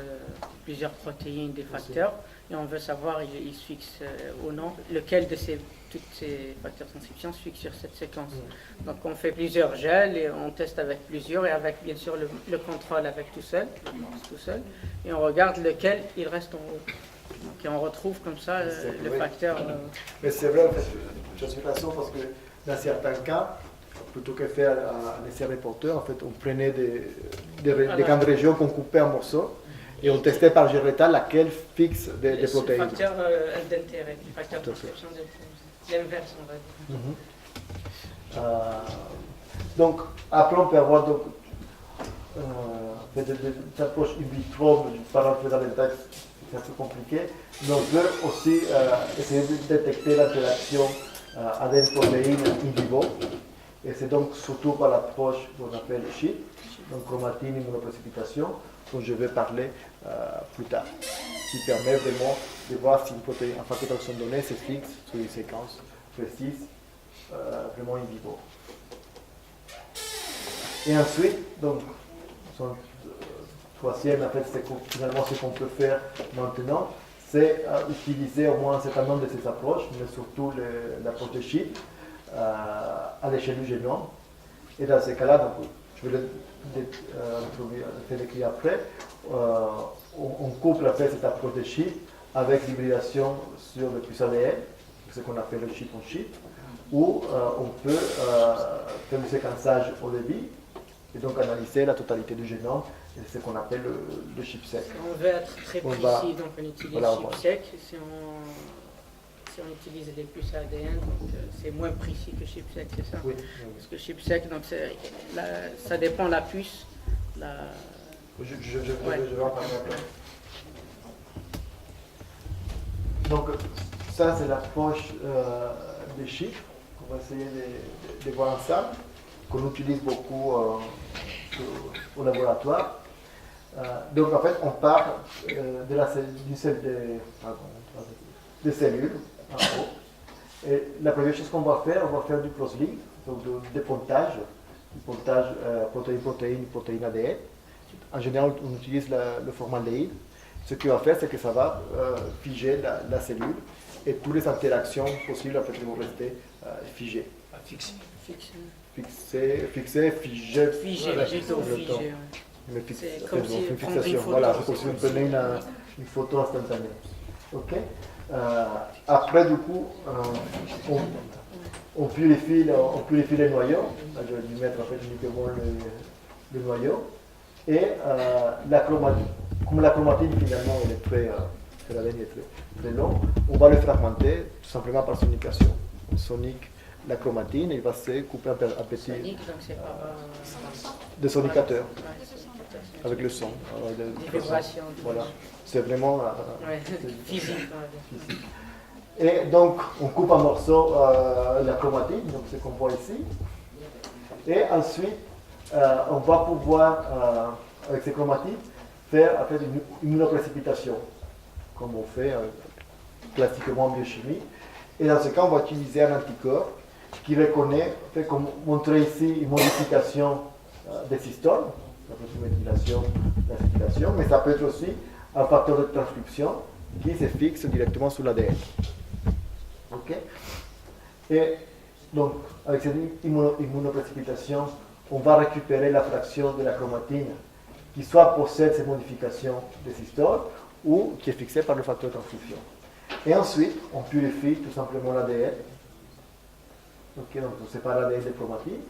Speaker 3: plusieurs protéines, des facteurs, et on veut savoir, il se fixe ou non, lequel de tous ces facteurs de transcription se fixe sur cette séquence. Donc on fait plusieurs gels et on teste avec plusieurs, et avec bien sûr le contrôle avec tout seul, et on regarde lequel il reste en haut. Donc, et on retrouve comme ça le facteur.
Speaker 2: Mais c'est vrai, en fait, je suis pas sûr parce que dans certains cas, plutôt que faire un essai reporter, en fait, on prenait des grandes régions qu'on coupait en morceaux et on testait par gérétal laquelle fixe des protéines.
Speaker 3: Le facteur d'intérêt, le facteur de transcription l'inverse, on va dire.
Speaker 2: Donc, après, on peut avoir fait des approches in vitro, je ne vais pas rentrer dans les détails, c'est un peu compliqué, mais on peut aussi essayer de détecter l'interaction ADN-protéine in vivo. Et c'est donc surtout par l'approche qu'on appelle CHIP, donc chromatine immunoprécipitation, dont je vais parler plus tard, qui permet vraiment de voir si une protéine, un facteur d'action donné se fixe sur une séquence précise, vraiment in vivo. Et ensuite, donc, son troisième, en fait, c'est finalement ce qu'on peut faire maintenant, c'est utiliser au moins un certain nombre de ces approches, mais surtout l'approche de CHIP, à l'échelle du génome. Et dans ces cas-là, donc, je vais le décrire après, on couple après cette approche de CHIP avec l'hybridation sur le plus ADN, ce qu'on appelle le chip on chip, où on peut faire du séquençage au débit et donc analyser la totalité du génome, et c'est ce qu'on appelle le chip sec.
Speaker 3: On veut être très précis, donc on utilise chip sec. Si on utilise les puces ADN, donc c'est moins précis que chip sec, c'est ça?
Speaker 2: Oui.
Speaker 3: Parce que chip sec, donc ça dépend de la puce.
Speaker 2: Je vais en parler après. Donc ça c'est l'approche des chiffres qu'on va essayer de voir ensemble, qu'on utilise beaucoup au laboratoire. Donc en fait on part des cellules en haut. Et la première chose qu'on va faire du cross-link, donc des pontages, protéine-protéine, protéine ADN. En général, on utilise le formaldéhyde. Ce qu'il va faire, c'est que ça va figer la cellule et toutes les interactions possibles en fait, vont rester figées.
Speaker 5: Fixé.
Speaker 2: Fixé, figé.
Speaker 3: Figé, plutôt figé.
Speaker 2: C'est comme si une fixation. Voilà, c'est comme si on prenait une photo instantanée. Ok. Après, du coup, on purifie les noyaux. Là, je vais lui mettre en fait uniquement le noyau. Et comme la chromatine finalement elle est l'ADN est très long, on va le fragmenter tout simplement par sonication. On sonique la chromatine et il va se couper en petits.
Speaker 3: Sonique, donc c'est par
Speaker 2: des sonicateurs.
Speaker 3: Ouais,
Speaker 2: avec le son.
Speaker 3: des vibrations.
Speaker 2: Voilà. C'est vraiment
Speaker 3: physique.
Speaker 2: Et donc, on coupe en morceaux la chromatine, donc ce qu'on voit ici. Et ensuite, on va pouvoir, avec ces chromatines, faire en fait, une immunoprécipitation, comme on fait classiquement en biochimie. Et dans ce cas, on va utiliser un anticorps qui reconnaît, fait comme montrer ici, une modification des histones, ça peut être une méthylation, l'acétylation, mais ça peut être aussi un facteur de transcription qui se fixe directement sur l'ADN. Ok. Et donc, avec cette immunoprécipitation, on va récupérer la fraction de la chromatine qui soit possède ces modifications des histones ou qui est fixée par le facteur de transcription. Et ensuite, on purifie tout simplement l'ADN. Ok, donc on sépare l'ADN des chromatines.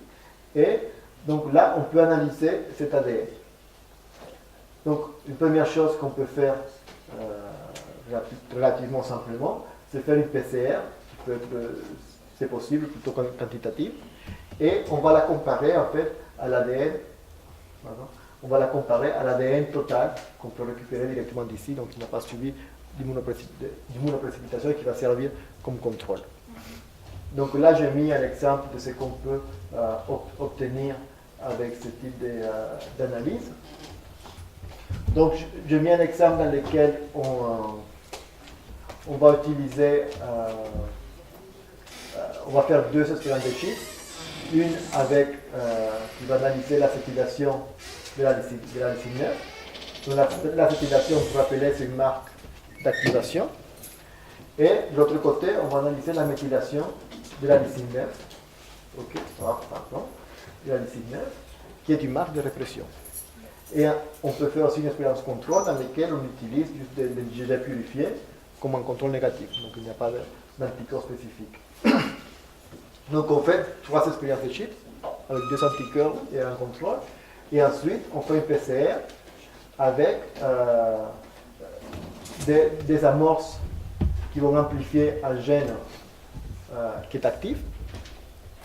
Speaker 2: Et donc là, on peut analyser cet ADN. Donc, une première chose qu'on peut faire relativement simplement, c'est faire une PCR, qui peut être, c'est possible, plutôt quantitative. Et on va la comparer en fait à l'ADN. On va la comparer à l'ADN total qu'on peut récupérer directement d'ici, donc il n'a pas suivi d'immunoprécipitation et qui va servir comme contrôle. Donc là, j'ai mis un exemple de ce qu'on peut obtenir avec ce type d'analyse. Donc, j'ai mis un exemple dans lequel on va utiliser, on va faire deux expériences de chiffres. Une avec, qui va analyser l'acétylation de la lysine 9. Donc, l'acétylation, pour rappeler, c'est une marque d'activation. Et de l'autre côté, on va analyser la méthylation de la lysine 9. Ok, pardon, de la lysine 9, qui est une marque de répression. Et on peut faire aussi une expérience contrôle dans laquelle on utilise juste des IgG purifiés comme un contrôle négatif. Donc il n'y a pas d'anticorps spécifique. Donc on fait 3 expériences de chips avec 2 anticorps et un contrôle. Et ensuite on fait une PCR avec des amorces qui vont amplifier un gène qui est actif.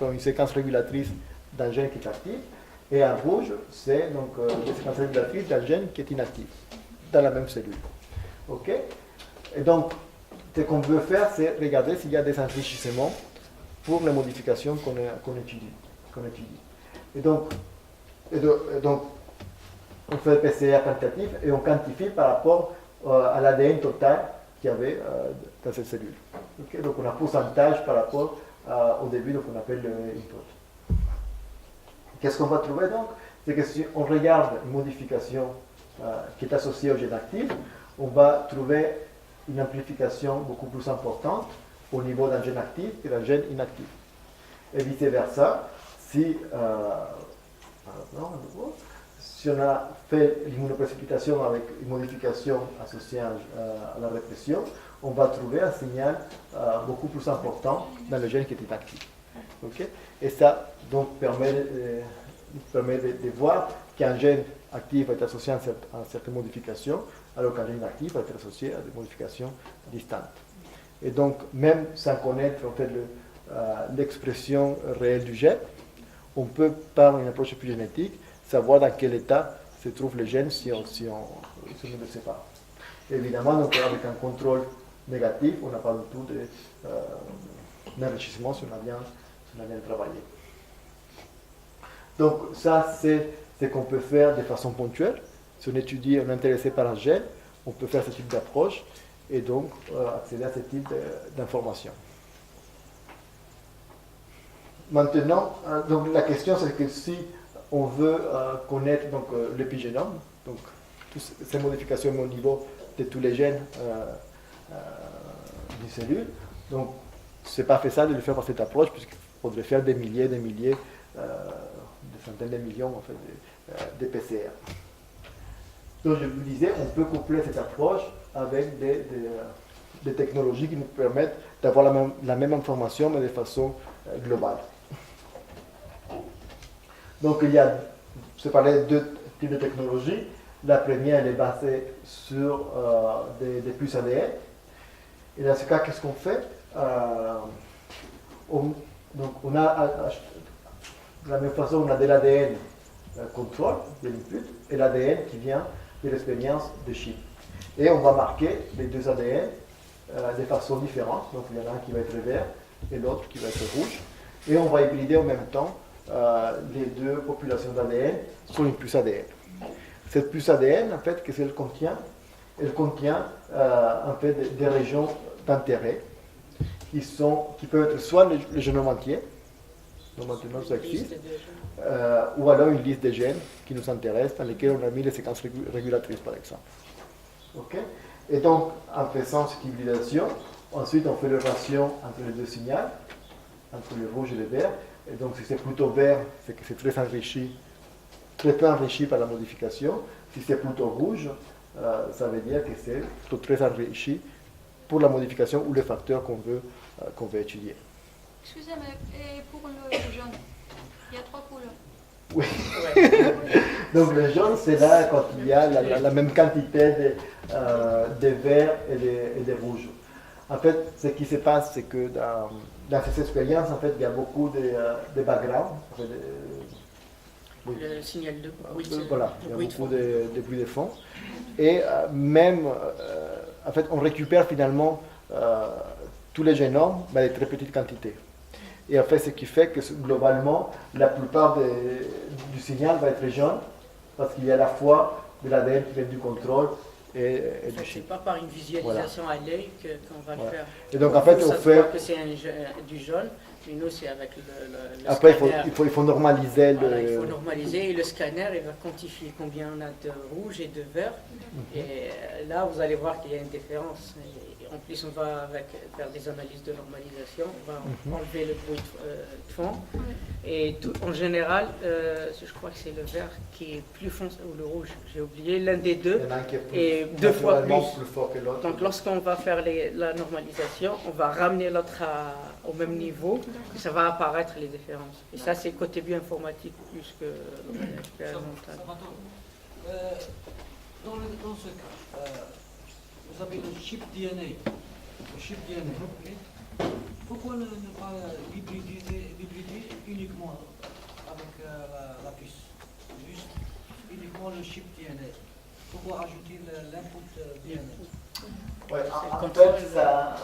Speaker 2: Une séquence régulatrice d'un gène qui est actif. Et en rouge, c'est donc des séquences régulatrices d'un gène qui est inactif dans la même cellule. Ok? Et donc, ce qu'on veut faire, c'est regarder s'il y a des enrichissements pour les modifications qu'on étudie. Et donc, on fait le PCR quantitatif et on quantifie par rapport à l'ADN total qu'il y avait dans cette cellule. Okay? Donc, on a un pourcentage par rapport au début, donc on appelle le input. Qu'est-ce qu'on va trouver donc? C'est que si on regarde une modification qui est associée au gène actif, on va trouver une amplification beaucoup plus importante au niveau d'un gène actif que d'un gène inactif. Et vice-versa, si on a fait l'immunoprécipitation avec une modification associée à la répression, on va trouver un signal beaucoup plus important dans le gène qui est inactif. Okay? Et ça donc permet de voir qu'un gène actif va être associé à certaines modifications, alors qu'un gène inactif va être associé à des modifications distantes. Et donc, même sans connaître en fait, l'expression réelle du gène, on peut, par une approche épigénétique, savoir dans quel état se trouve le gène si on ne le sait pas. Évidemment, donc, avec un contrôle négatif, on n'a pas du tout d'enrichissement si on a bien travaillé. Donc ça, c'est ce qu'on peut faire de façon ponctuelle. Si on étudie, on est intéressé par un gène, on peut faire ce type d'approche et donc accéder à ce type d'informations. Maintenant, donc la question c'est que si on veut connaître donc, l'épigénome, donc toutes ces modifications au niveau de tous les gènes d'une cellule, donc c'est pas faisable de le faire par cette approche puisqu'il faudrait faire des milliers, des centaines de millions en fait, de PCR. Donc je vous disais, on peut coupler cette approche avec des technologies qui nous permettent d'avoir la même information mais de façon globale. Donc il y a, je parlais de deux types de technologies. La première elle est basée sur des puces ADN. Et dans ce cas, qu'est-ce qu'on fait? Donc on a de la même façon, on a de l'ADN contrôle, de l'input, et l'ADN qui vient de l'expérience de chip. Et on va marquer les deux ADN de façon différente. Donc il y en a un qui va être vert et l'autre qui va être rouge. Et on va hybrider en même temps les deux populations d'ADN sur une puce ADN. Cette puce ADN, en fait, qu'est-ce qu'elle contient? Elle contient en fait des régions d'intérêt qui peuvent être soit le génome entier, donc maintenant ça existe, ou alors une liste de gènes qui nous intéressent, dans lesquels on a mis les séquences régulatrices par exemple. Okay? Et donc, en faisant cette hybridation, ensuite on fait le ratio entre les deux signaux, entre le rouge et le vert. Et donc, si c'est plutôt vert, c'est que c'est très peu enrichi par la modification. Si c'est plutôt rouge, ça veut dire que c'est plutôt très enrichi pour la modification ou les facteurs qu'on veut étudier.
Speaker 4: Excusez-moi, et pour le jaune, il y a 3 couleurs.
Speaker 2: Oui. Donc le jaune, c'est là quand il y a la même quantité de vert et de rouge. En fait, ce qui se passe, c'est que dans ces expériences, en fait, il y a beaucoup de background. En fait,
Speaker 3: le signal de bruit.
Speaker 2: Voilà, il y a beaucoup de bruit de fond. Et même, en fait, on récupère finalement tous les génomes, mais de très petites quantités. Et en fait, ce qui fait que globalement, la plupart du signal va être jaune, parce qu'il y a à la fois de l'ADN qui vient du contrôle et du chip.
Speaker 3: C'est pas par une visualisation à l'œil qu'on va le faire.
Speaker 2: Et donc en fait, on fait
Speaker 3: que c'est du jaune, mais nous c'est avec le
Speaker 2: après,
Speaker 3: scanner.
Speaker 2: il faut normaliser
Speaker 3: Voilà, il faut normaliser et le scanner il va quantifier combien on a de rouge et de vert. Et là, vous allez voir qu'il y a une différence. Et en plus, on va faire des analyses de normalisation, on va enlever le bruit de fond. Et en général, je crois que c'est le vert qui est plus foncé, ou le rouge, j'ai oublié, l'un des deux, et 2 fois plus.
Speaker 2: Fort que l'autre.
Speaker 3: Donc lorsqu'on va faire la normalisation, on va ramener l'autre au même niveau, et ça va apparaître les différences. Et ça, c'est côté bioinformatique plus que expérimental.
Speaker 1: Dans ce cas, vous avez le chip DNA. Okay. Pourquoi ne pas l'hybrider uniquement avec la puce? uniquement le chip DNA. Pourquoi rajouter l'input DNA?
Speaker 2: Ouais,
Speaker 3: C'est
Speaker 2: en
Speaker 3: comme
Speaker 2: fait,
Speaker 3: ça,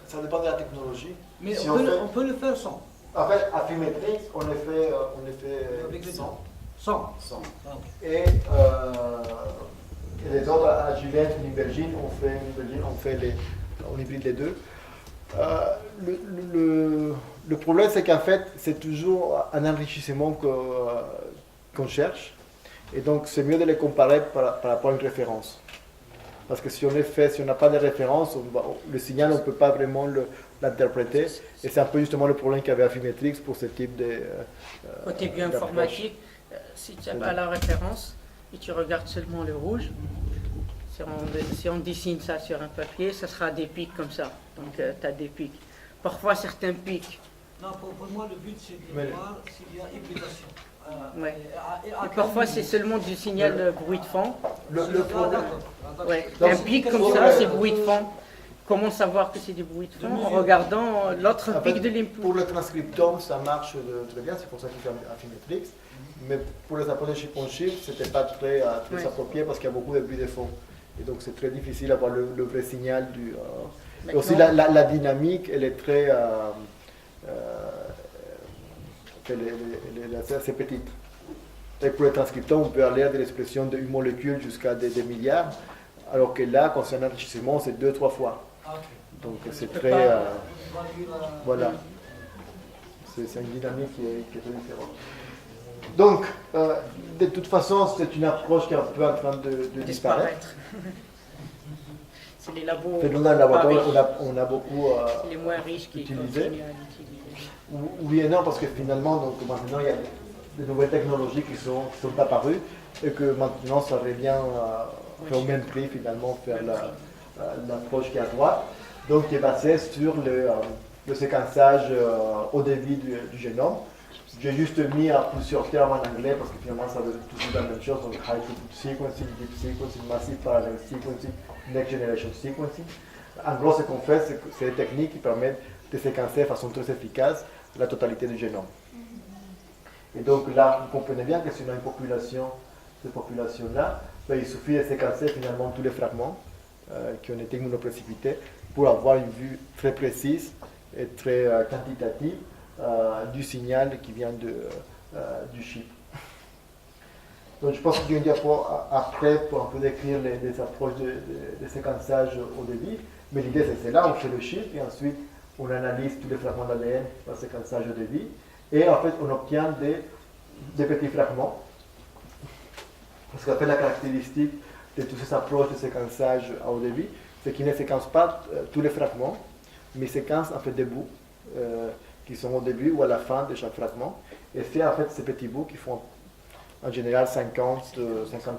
Speaker 2: ça dépend de la technologie.
Speaker 1: Mais
Speaker 2: Si
Speaker 1: on peut le faire sans.
Speaker 2: En fait, à Affymetrix, on les fait
Speaker 1: Avec les
Speaker 2: sans.
Speaker 1: Sans.
Speaker 2: Sans.
Speaker 1: Ah, ok.
Speaker 2: Et les autres, à Juliette, Nimbergine, on hybride les deux. Le problème, c'est qu'en fait, c'est toujours un enrichissement qu'on cherche. Et donc, c'est mieux de les comparer par rapport à une référence. Parce que si on n'a pas de référence, le signal, on ne peut pas vraiment l'interpréter. Et c'est un peu justement le problème qu'avait Affymetrix pour ce type de.
Speaker 3: Côté bioinformatique, si tu n'as pas la référence et tu regardes seulement le rouge, si on dessine ça sur un papier, ça sera des pics comme ça. Donc tu as des pics. Parfois certains pics.
Speaker 1: Non, pour moi, le but, c'est de voir s'il y a hybridation.
Speaker 3: Ouais. Et parfois c'est seulement du signal bruit de fond.
Speaker 2: Le problème.
Speaker 3: Ouais.
Speaker 2: Donc,
Speaker 3: Un pic comme ça, c'est bruit de fond. Comment savoir que c'est du bruit de fond? En regardant l'autre
Speaker 2: En fait,
Speaker 3: pic de l'input.
Speaker 2: pour le transcriptome, ça marche très bien, c'est pour ça qu'il fait Affymetrix. Mais pour les approches de chip on chip, c'était pas très approprié parce qu'il y a beaucoup de bruit de fond. Et donc c'est très difficile d'avoir le vrai signal du. Et aussi la dynamique, elle est très. Elle est assez petite. Et pour le transcriptome, on peut aller à des expressions d'une molécule jusqu'à des milliards, alors que là, quand c'est un enrichissement, c'est 2-3 fois.
Speaker 1: Ah, ok.
Speaker 2: Donc c'est
Speaker 3: peut
Speaker 2: très.
Speaker 3: pas-
Speaker 2: Voilà. C'est une dynamique qui est très différente. Donc, de toute façon, c'est une approche qui est un peu en train de disparaître.
Speaker 3: C'est les labos.
Speaker 2: Et nous, dans le laboratoire, on a beaucoup
Speaker 3: les moins riches qui
Speaker 2: utilisé.
Speaker 3: continuent à l'utiliser.
Speaker 2: Oui et non, parce que finalement, donc, maintenant, il y a de nouvelles technologies qui sont apparues et que maintenant, ça revient au même prix, finalement, faire l'approche qui est à droite, donc qui est basée sur le séquençage au débit du génome. J'ai juste mis plusieurs termes en anglais parce que finalement ça veut tout dire la même chose, donc high throughput sequencing, deep sequencing, massive parallel sequencing, next generation sequencing. En gros, ce qu'on fait, c'est des techniques qui permettent de séquencer de façon très efficace la totalité du génome. Et donc là, vous comprenez bien que si on a une population, cette population-là, ben, il suffit de séquencer finalement tous les fragments qui ont été immunoprécipités pour avoir une vue très précise et très quantitative du signal qui vient du chip. Donc je pense qu'il y a une diapo après pour un peu décrire les approches de séquençage au débit, mais l'idée c'est celle-là, on fait le chip et ensuite on analyse tous les fragments d'ADN par séquençage au débit et en fait on obtient des petits fragments. Parce qu'en fait la caractéristique de toutes ces approches de séquençage à haut débit, c'est qu'ils ne séquencent pas tous les fragments, mais ils séquencent en fait des bouts qui sont au début ou à la fin de chaque fragment. Et c'est en fait ces petits bouts qui font en général 50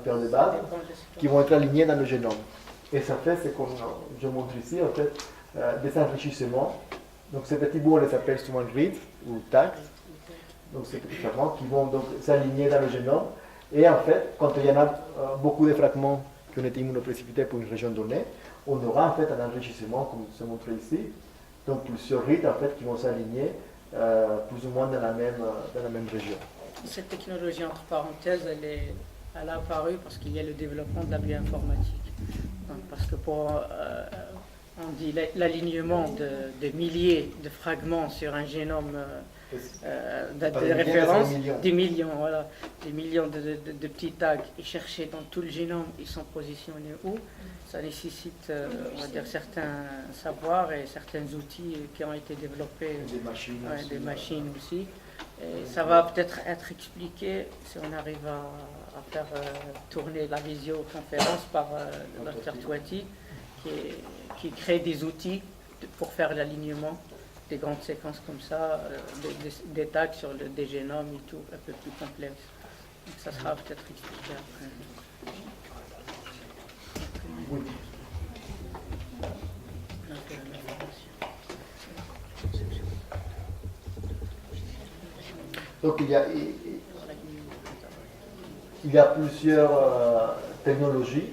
Speaker 2: paires de bases qui vont être alignés dans le génome. Et ça fait ce que je montre ici, en fait, des enrichissements. Donc ces petits bouts, on les appelle souvent reads ou tags. Donc ces petits fragments qui vont donc s'aligner dans le génome. Et en fait, quand il y en a beaucoup de fragments qui ont été immunoprécipités pour une région donnée, on aura en fait un enrichissement, comme c'est montré ici. Donc plusieurs rites en fait qui vont s'aligner plus ou moins dans la même région.
Speaker 3: Cette technologie, entre parenthèses, elle a apparu parce qu'il y a le développement de la bioinformatique. Donc, parce que on dit l'alignement de milliers de fragments sur un génome de référence, des millions, voilà, des millions de petits tags, et chercher dans tout le génome, ils sont positionnés où, ça nécessite, on va dire, certains savoirs et certains outils qui ont été développés, des machines aussi. Et ça va peut-être être expliqué si on arrive à faire tourner la visioconférence par le Dr Touati, qui crée des outils pour faire l'alignement des grandes séquences comme ça, des tags sur des génomes et tout, un peu plus complexes. Donc ça sera peut-être expliqué après.
Speaker 2: Oui. Donc il y a plusieurs technologies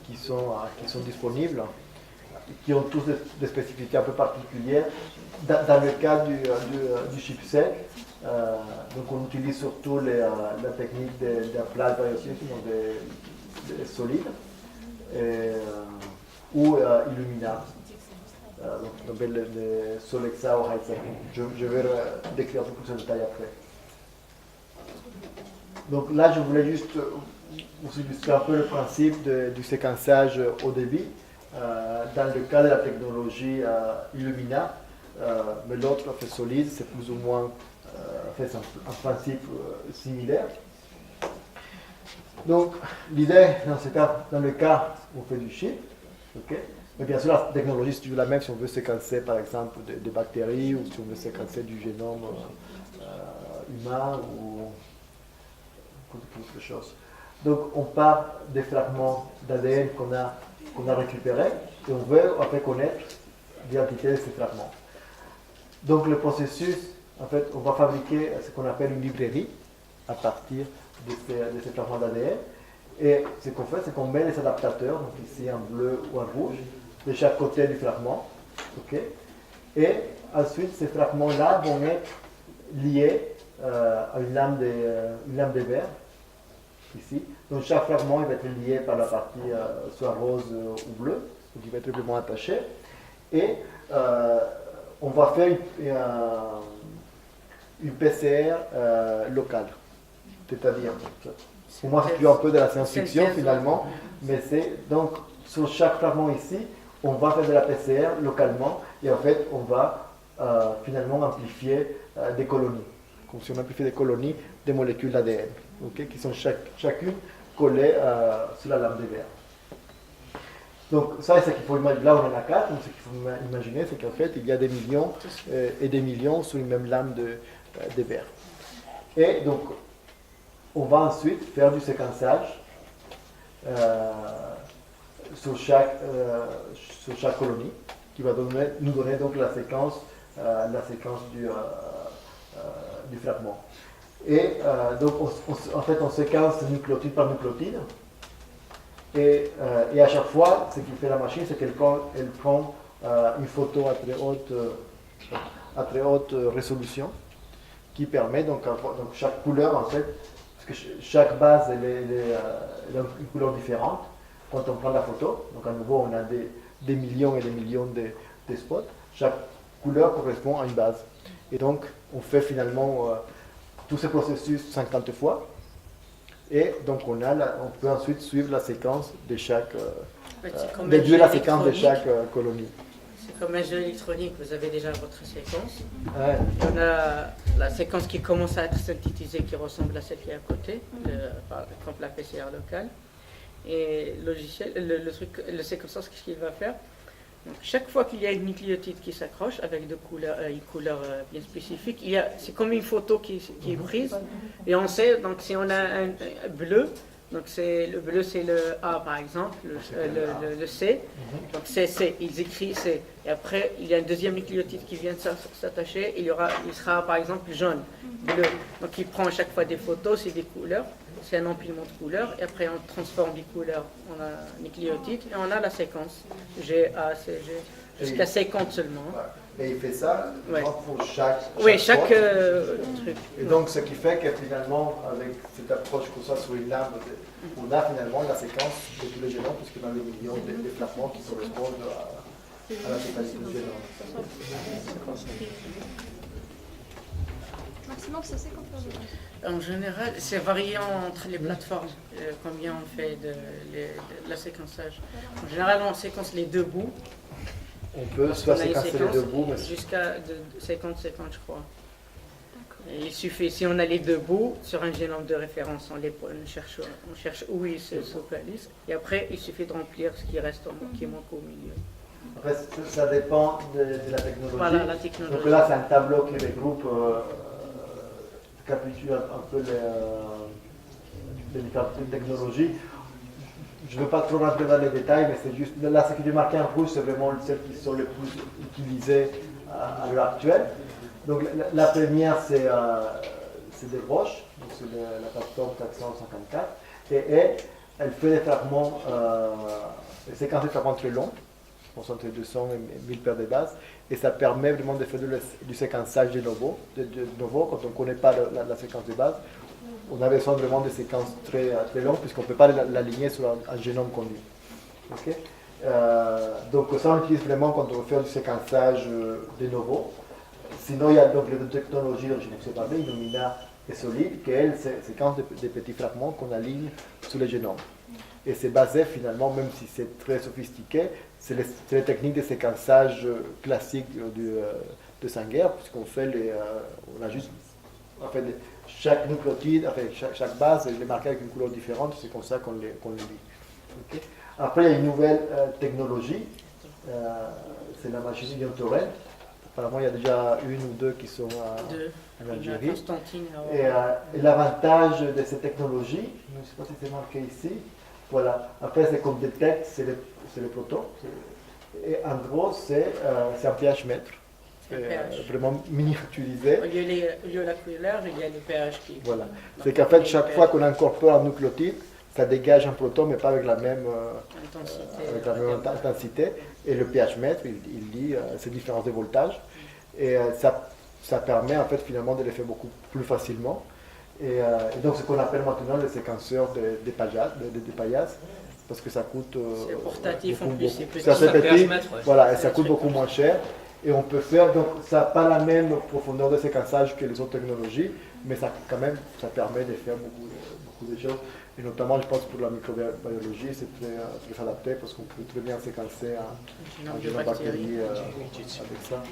Speaker 2: qui sont disponibles. qui ont tous des spécificités un peu particulières. Dans le cas du chipset, donc on utilise surtout la technique d'applied biosystem, donc des solides, ou Illumina, donc le Solexa ou Highsec. Je vais décrire un peu plus en détail après. Donc là, je voulais juste vous illustrer un peu le principe du séquençage au débit. Dans le cas de la technologie Illumina, mais l'autre fait solide, c'est plus ou moins fait un principe similaire. Donc l'idée dans le cas où on fait du chip, okay, mais bien sûr la technologie c'est toujours la même si on veut séquencer par exemple des bactéries ou si on veut séquencer du génome humain ou d'autres choses. Donc on part des fragments d'ADN qu'on a récupérés et on veut après connaître l'identité de ces fragments. Donc le processus, en fait, on va fabriquer ce qu'on appelle une librairie à partir de ces fragments d'ADN. Et ce qu'on fait, c'est qu'on met les adaptateurs, donc ici en bleu ou en rouge, de chaque côté du fragment. Okay. Et ensuite, ces fragments-là vont être liés à une lame de verre, ici. Donc chaque fragment il va être lié par la partie soit rose ou bleue, donc il va être triplement attaché. Et on va faire une PCR locale. C'est-à-dire, pour moi c'est plus un peu de la science-fiction finalement, mais c'est donc sur chaque fragment ici, on va faire de la PCR localement et en fait on va finalement amplifier des colonies. Comme si on amplifiait des colonies des molécules d'ADN, okay, qui sont chacune collées sur la lame de verre. Donc ça c'est ce qu'il faut imaginer, là on en a 4, donc ce qu'il faut imaginer c'est qu'en fait il y a des millions et des millions sur une même lame de verre. Et donc on va ensuite faire du séquençage sur chaque colonie qui va nous donner donc la séquence du fragment. Et donc en fait on séquence nucléotide par nucléotide. Et à chaque fois, ce qu'il fait la machine, c'est qu'elle prend une photo à très haute résolution qui permet donc chaque couleur en fait, parce que chaque base elle a une couleur différente quand on prend la photo. Donc à nouveau on a des millions et des millions de spots. Chaque couleur correspond à une base. Et donc on fait finalement tout ce processus 50 fois. Et donc on peut ensuite suivre la séquence de chaque déduire la séquence de chaque colonie.
Speaker 3: C'est comme un jeu électronique, vous avez déjà votre séquence.
Speaker 2: Ouais.
Speaker 3: On a la séquence qui commence à être synthétisée qui ressemble à celle qui est à côté, comme la PCR locale. Et le séquenceur, ce qu'il va faire, donc, chaque fois qu'il y a une nucléotide qui s'accroche avec une couleur bien spécifique, c'est comme une photo qui est prise. Et on sait, donc si on a un bleu, donc le bleu c'est le A par exemple, le C, donc c'est C, ils écrivent C. Et après il y a une deuxième nucléotide qui vient de s'attacher, il sera par exemple jaune, bleu. Donc il prend à chaque fois des photos, c'est des couleurs. C'est un empilement de couleurs, et après on transforme les couleurs en nucléotides, et on a la séquence G, A, C, G, jusqu'à 50 seulement.
Speaker 2: Et il fait ça pour chaque
Speaker 3: truc.
Speaker 2: Et donc ce qui fait que finalement, avec cette approche comme ça sur une lame, on a finalement la séquence de tous les génomes, puisque dans les millions de fragments qui correspondent à la totalité du génome.
Speaker 4: Maximum, c'est 50 fois.
Speaker 3: En général, c'est variant entre les plateformes, combien on fait de la séquençage. En général, on séquence les deux bouts.
Speaker 2: On peut soit séquencer les deux bouts, mais
Speaker 3: jusqu'à 50, je crois. Et il suffit, si on a les deux bouts sur un génome de référence, on cherche où ils se localisent. Et après, il suffit de remplir ce qui reste, qui manque au milieu.
Speaker 2: Après, ça dépend de la technologie.
Speaker 3: Voilà, la technologie.
Speaker 2: Donc là, c'est un tableau qui regroupe capitule un peu les différentes technologies. Je ne veux pas trop rentrer dans les détails, mais c'est juste, là, ce qui est marqué en rouge, c'est vraiment celles qui sont les plus utilisées à l'heure actuelle. Donc la première, c'est des Roche, donc c'est la plateforme 454, et elle fait des fragments, elle séquence des fragments très longs, pense entre 200 et 1000 paires de bases, et ça permet vraiment de faire du séquençage de novo. Quand on ne connaît pas la séquence de base, on a besoin vraiment de séquences très, très longues, puisqu'on ne peut pas l'aligner sur un génome connu. Okay? Donc ça, on utilise vraiment quand on veut faire du séquençage de novo. Sinon, il y a donc les deux technologies dont je vous ai parlé, Illumina et Solid, qui elles séquencent des petits fragments qu'on aligne sur le génome. Et c'est basé finalement, même si c'est très sophistiqué, c'est les techniques de séquençage classiques de Sanger, puisqu'on fait on a juste, en fait, chaque nucléotide, enfin, chaque base est marquée avec une couleur différente, c'est comme ça qu'on les lit. Okay? Après, il y a une nouvelle technologie, c'est la machine Ion Torrent. Apparemment, il y a déjà une ou deux qui sont en Algérie. Et l'avantage de ces technologies, je ne sais pas si c'est marqué ici, voilà. Après, c'est qu'on détecte, c'est le proton. Et en gros, c'est un pH mètre. Vraiment miniaturisé.
Speaker 3: Au lieu de la couleur, il y a le pH qui.
Speaker 2: Voilà. C'est qu'en fait, chaque fois qu'on incorpore un nucléotide, ça dégage un proton, mais pas avec la même intensité. Et le pH mètre, il lit ces différences de voltage. Et ça permet en fait finalement de les faire beaucoup plus facilement. Et donc ce qu'on appelle maintenant le séquenceur de paillasse, parce que ça coûte.
Speaker 3: C'est portatif en plus, c'est petit.
Speaker 2: C'est assez petit,
Speaker 5: ouais.
Speaker 2: voilà, et ça coûte beaucoup moins cher. Et on peut faire, donc ça n'a pas la même profondeur de séquençage que les autres technologies, mais ça quand même, ça permet de faire beaucoup de choses. Et notamment, je pense pour la microbiologie, c'est très adapté parce qu'on peut très bien séquencer un génome bactérie avec ça.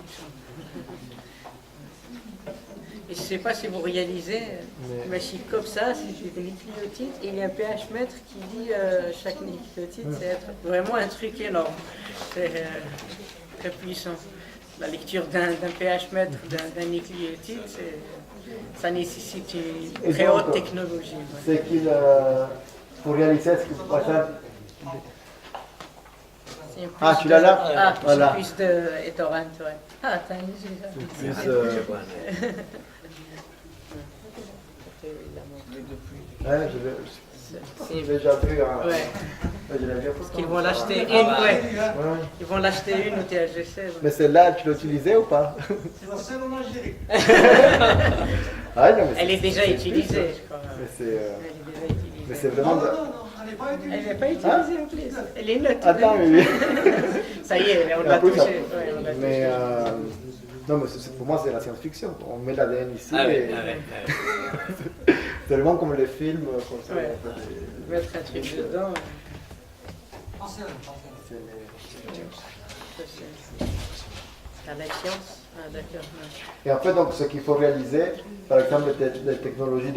Speaker 3: Et je ne sais pas si vous réalisez, mais si comme ça, c'est des nucléotides, et il y a un pH mètre qui dit chaque nucléotide, c'est vraiment un truc énorme. C'est très puissant. La lecture d'un pH mètre d'un nucléotide, ça nécessite une très haute technologie. Ouais.
Speaker 2: C'est qu'il, pour réaliser ce que par exemple. Ah, tu l'as là?
Speaker 3: Ah,
Speaker 2: voilà.
Speaker 3: c'est plus de Torrent, ouais. Ah, t'as une
Speaker 2: Ouais, j'ai déjà vu un.
Speaker 3: Ouais. Ils vont l'acheter une, ouais. Ils vont l'acheter une au THGC. Ouais.
Speaker 2: Mais celle-là, tu l'as utilisée ou pas?
Speaker 1: C'est la seule en Algérie.
Speaker 2: Ah, non, mais
Speaker 3: Elle est déjà utilisée, je crois.
Speaker 2: Mais c'est vraiment.
Speaker 1: Non, elle n'est pas utilisée.
Speaker 3: Elle n'est pas utilisée en plus. Elle est notée.
Speaker 2: Attends, mais.
Speaker 3: Ça y est, on l'a touché. Ouais, on l'a
Speaker 2: Mais.
Speaker 3: touché.
Speaker 2: Non, mais pour moi, c'est la science-fiction. On met l'ADN ici.
Speaker 5: Ah
Speaker 2: et... C'est vraiment comme les films. Comme ça,
Speaker 3: Ouais. Mettre un truc dedans.
Speaker 1: Ancienne.
Speaker 3: C'est la science. Ah, d'accord.
Speaker 2: Et en fait, donc, ce qu'il faut réaliser, par exemple, les technologies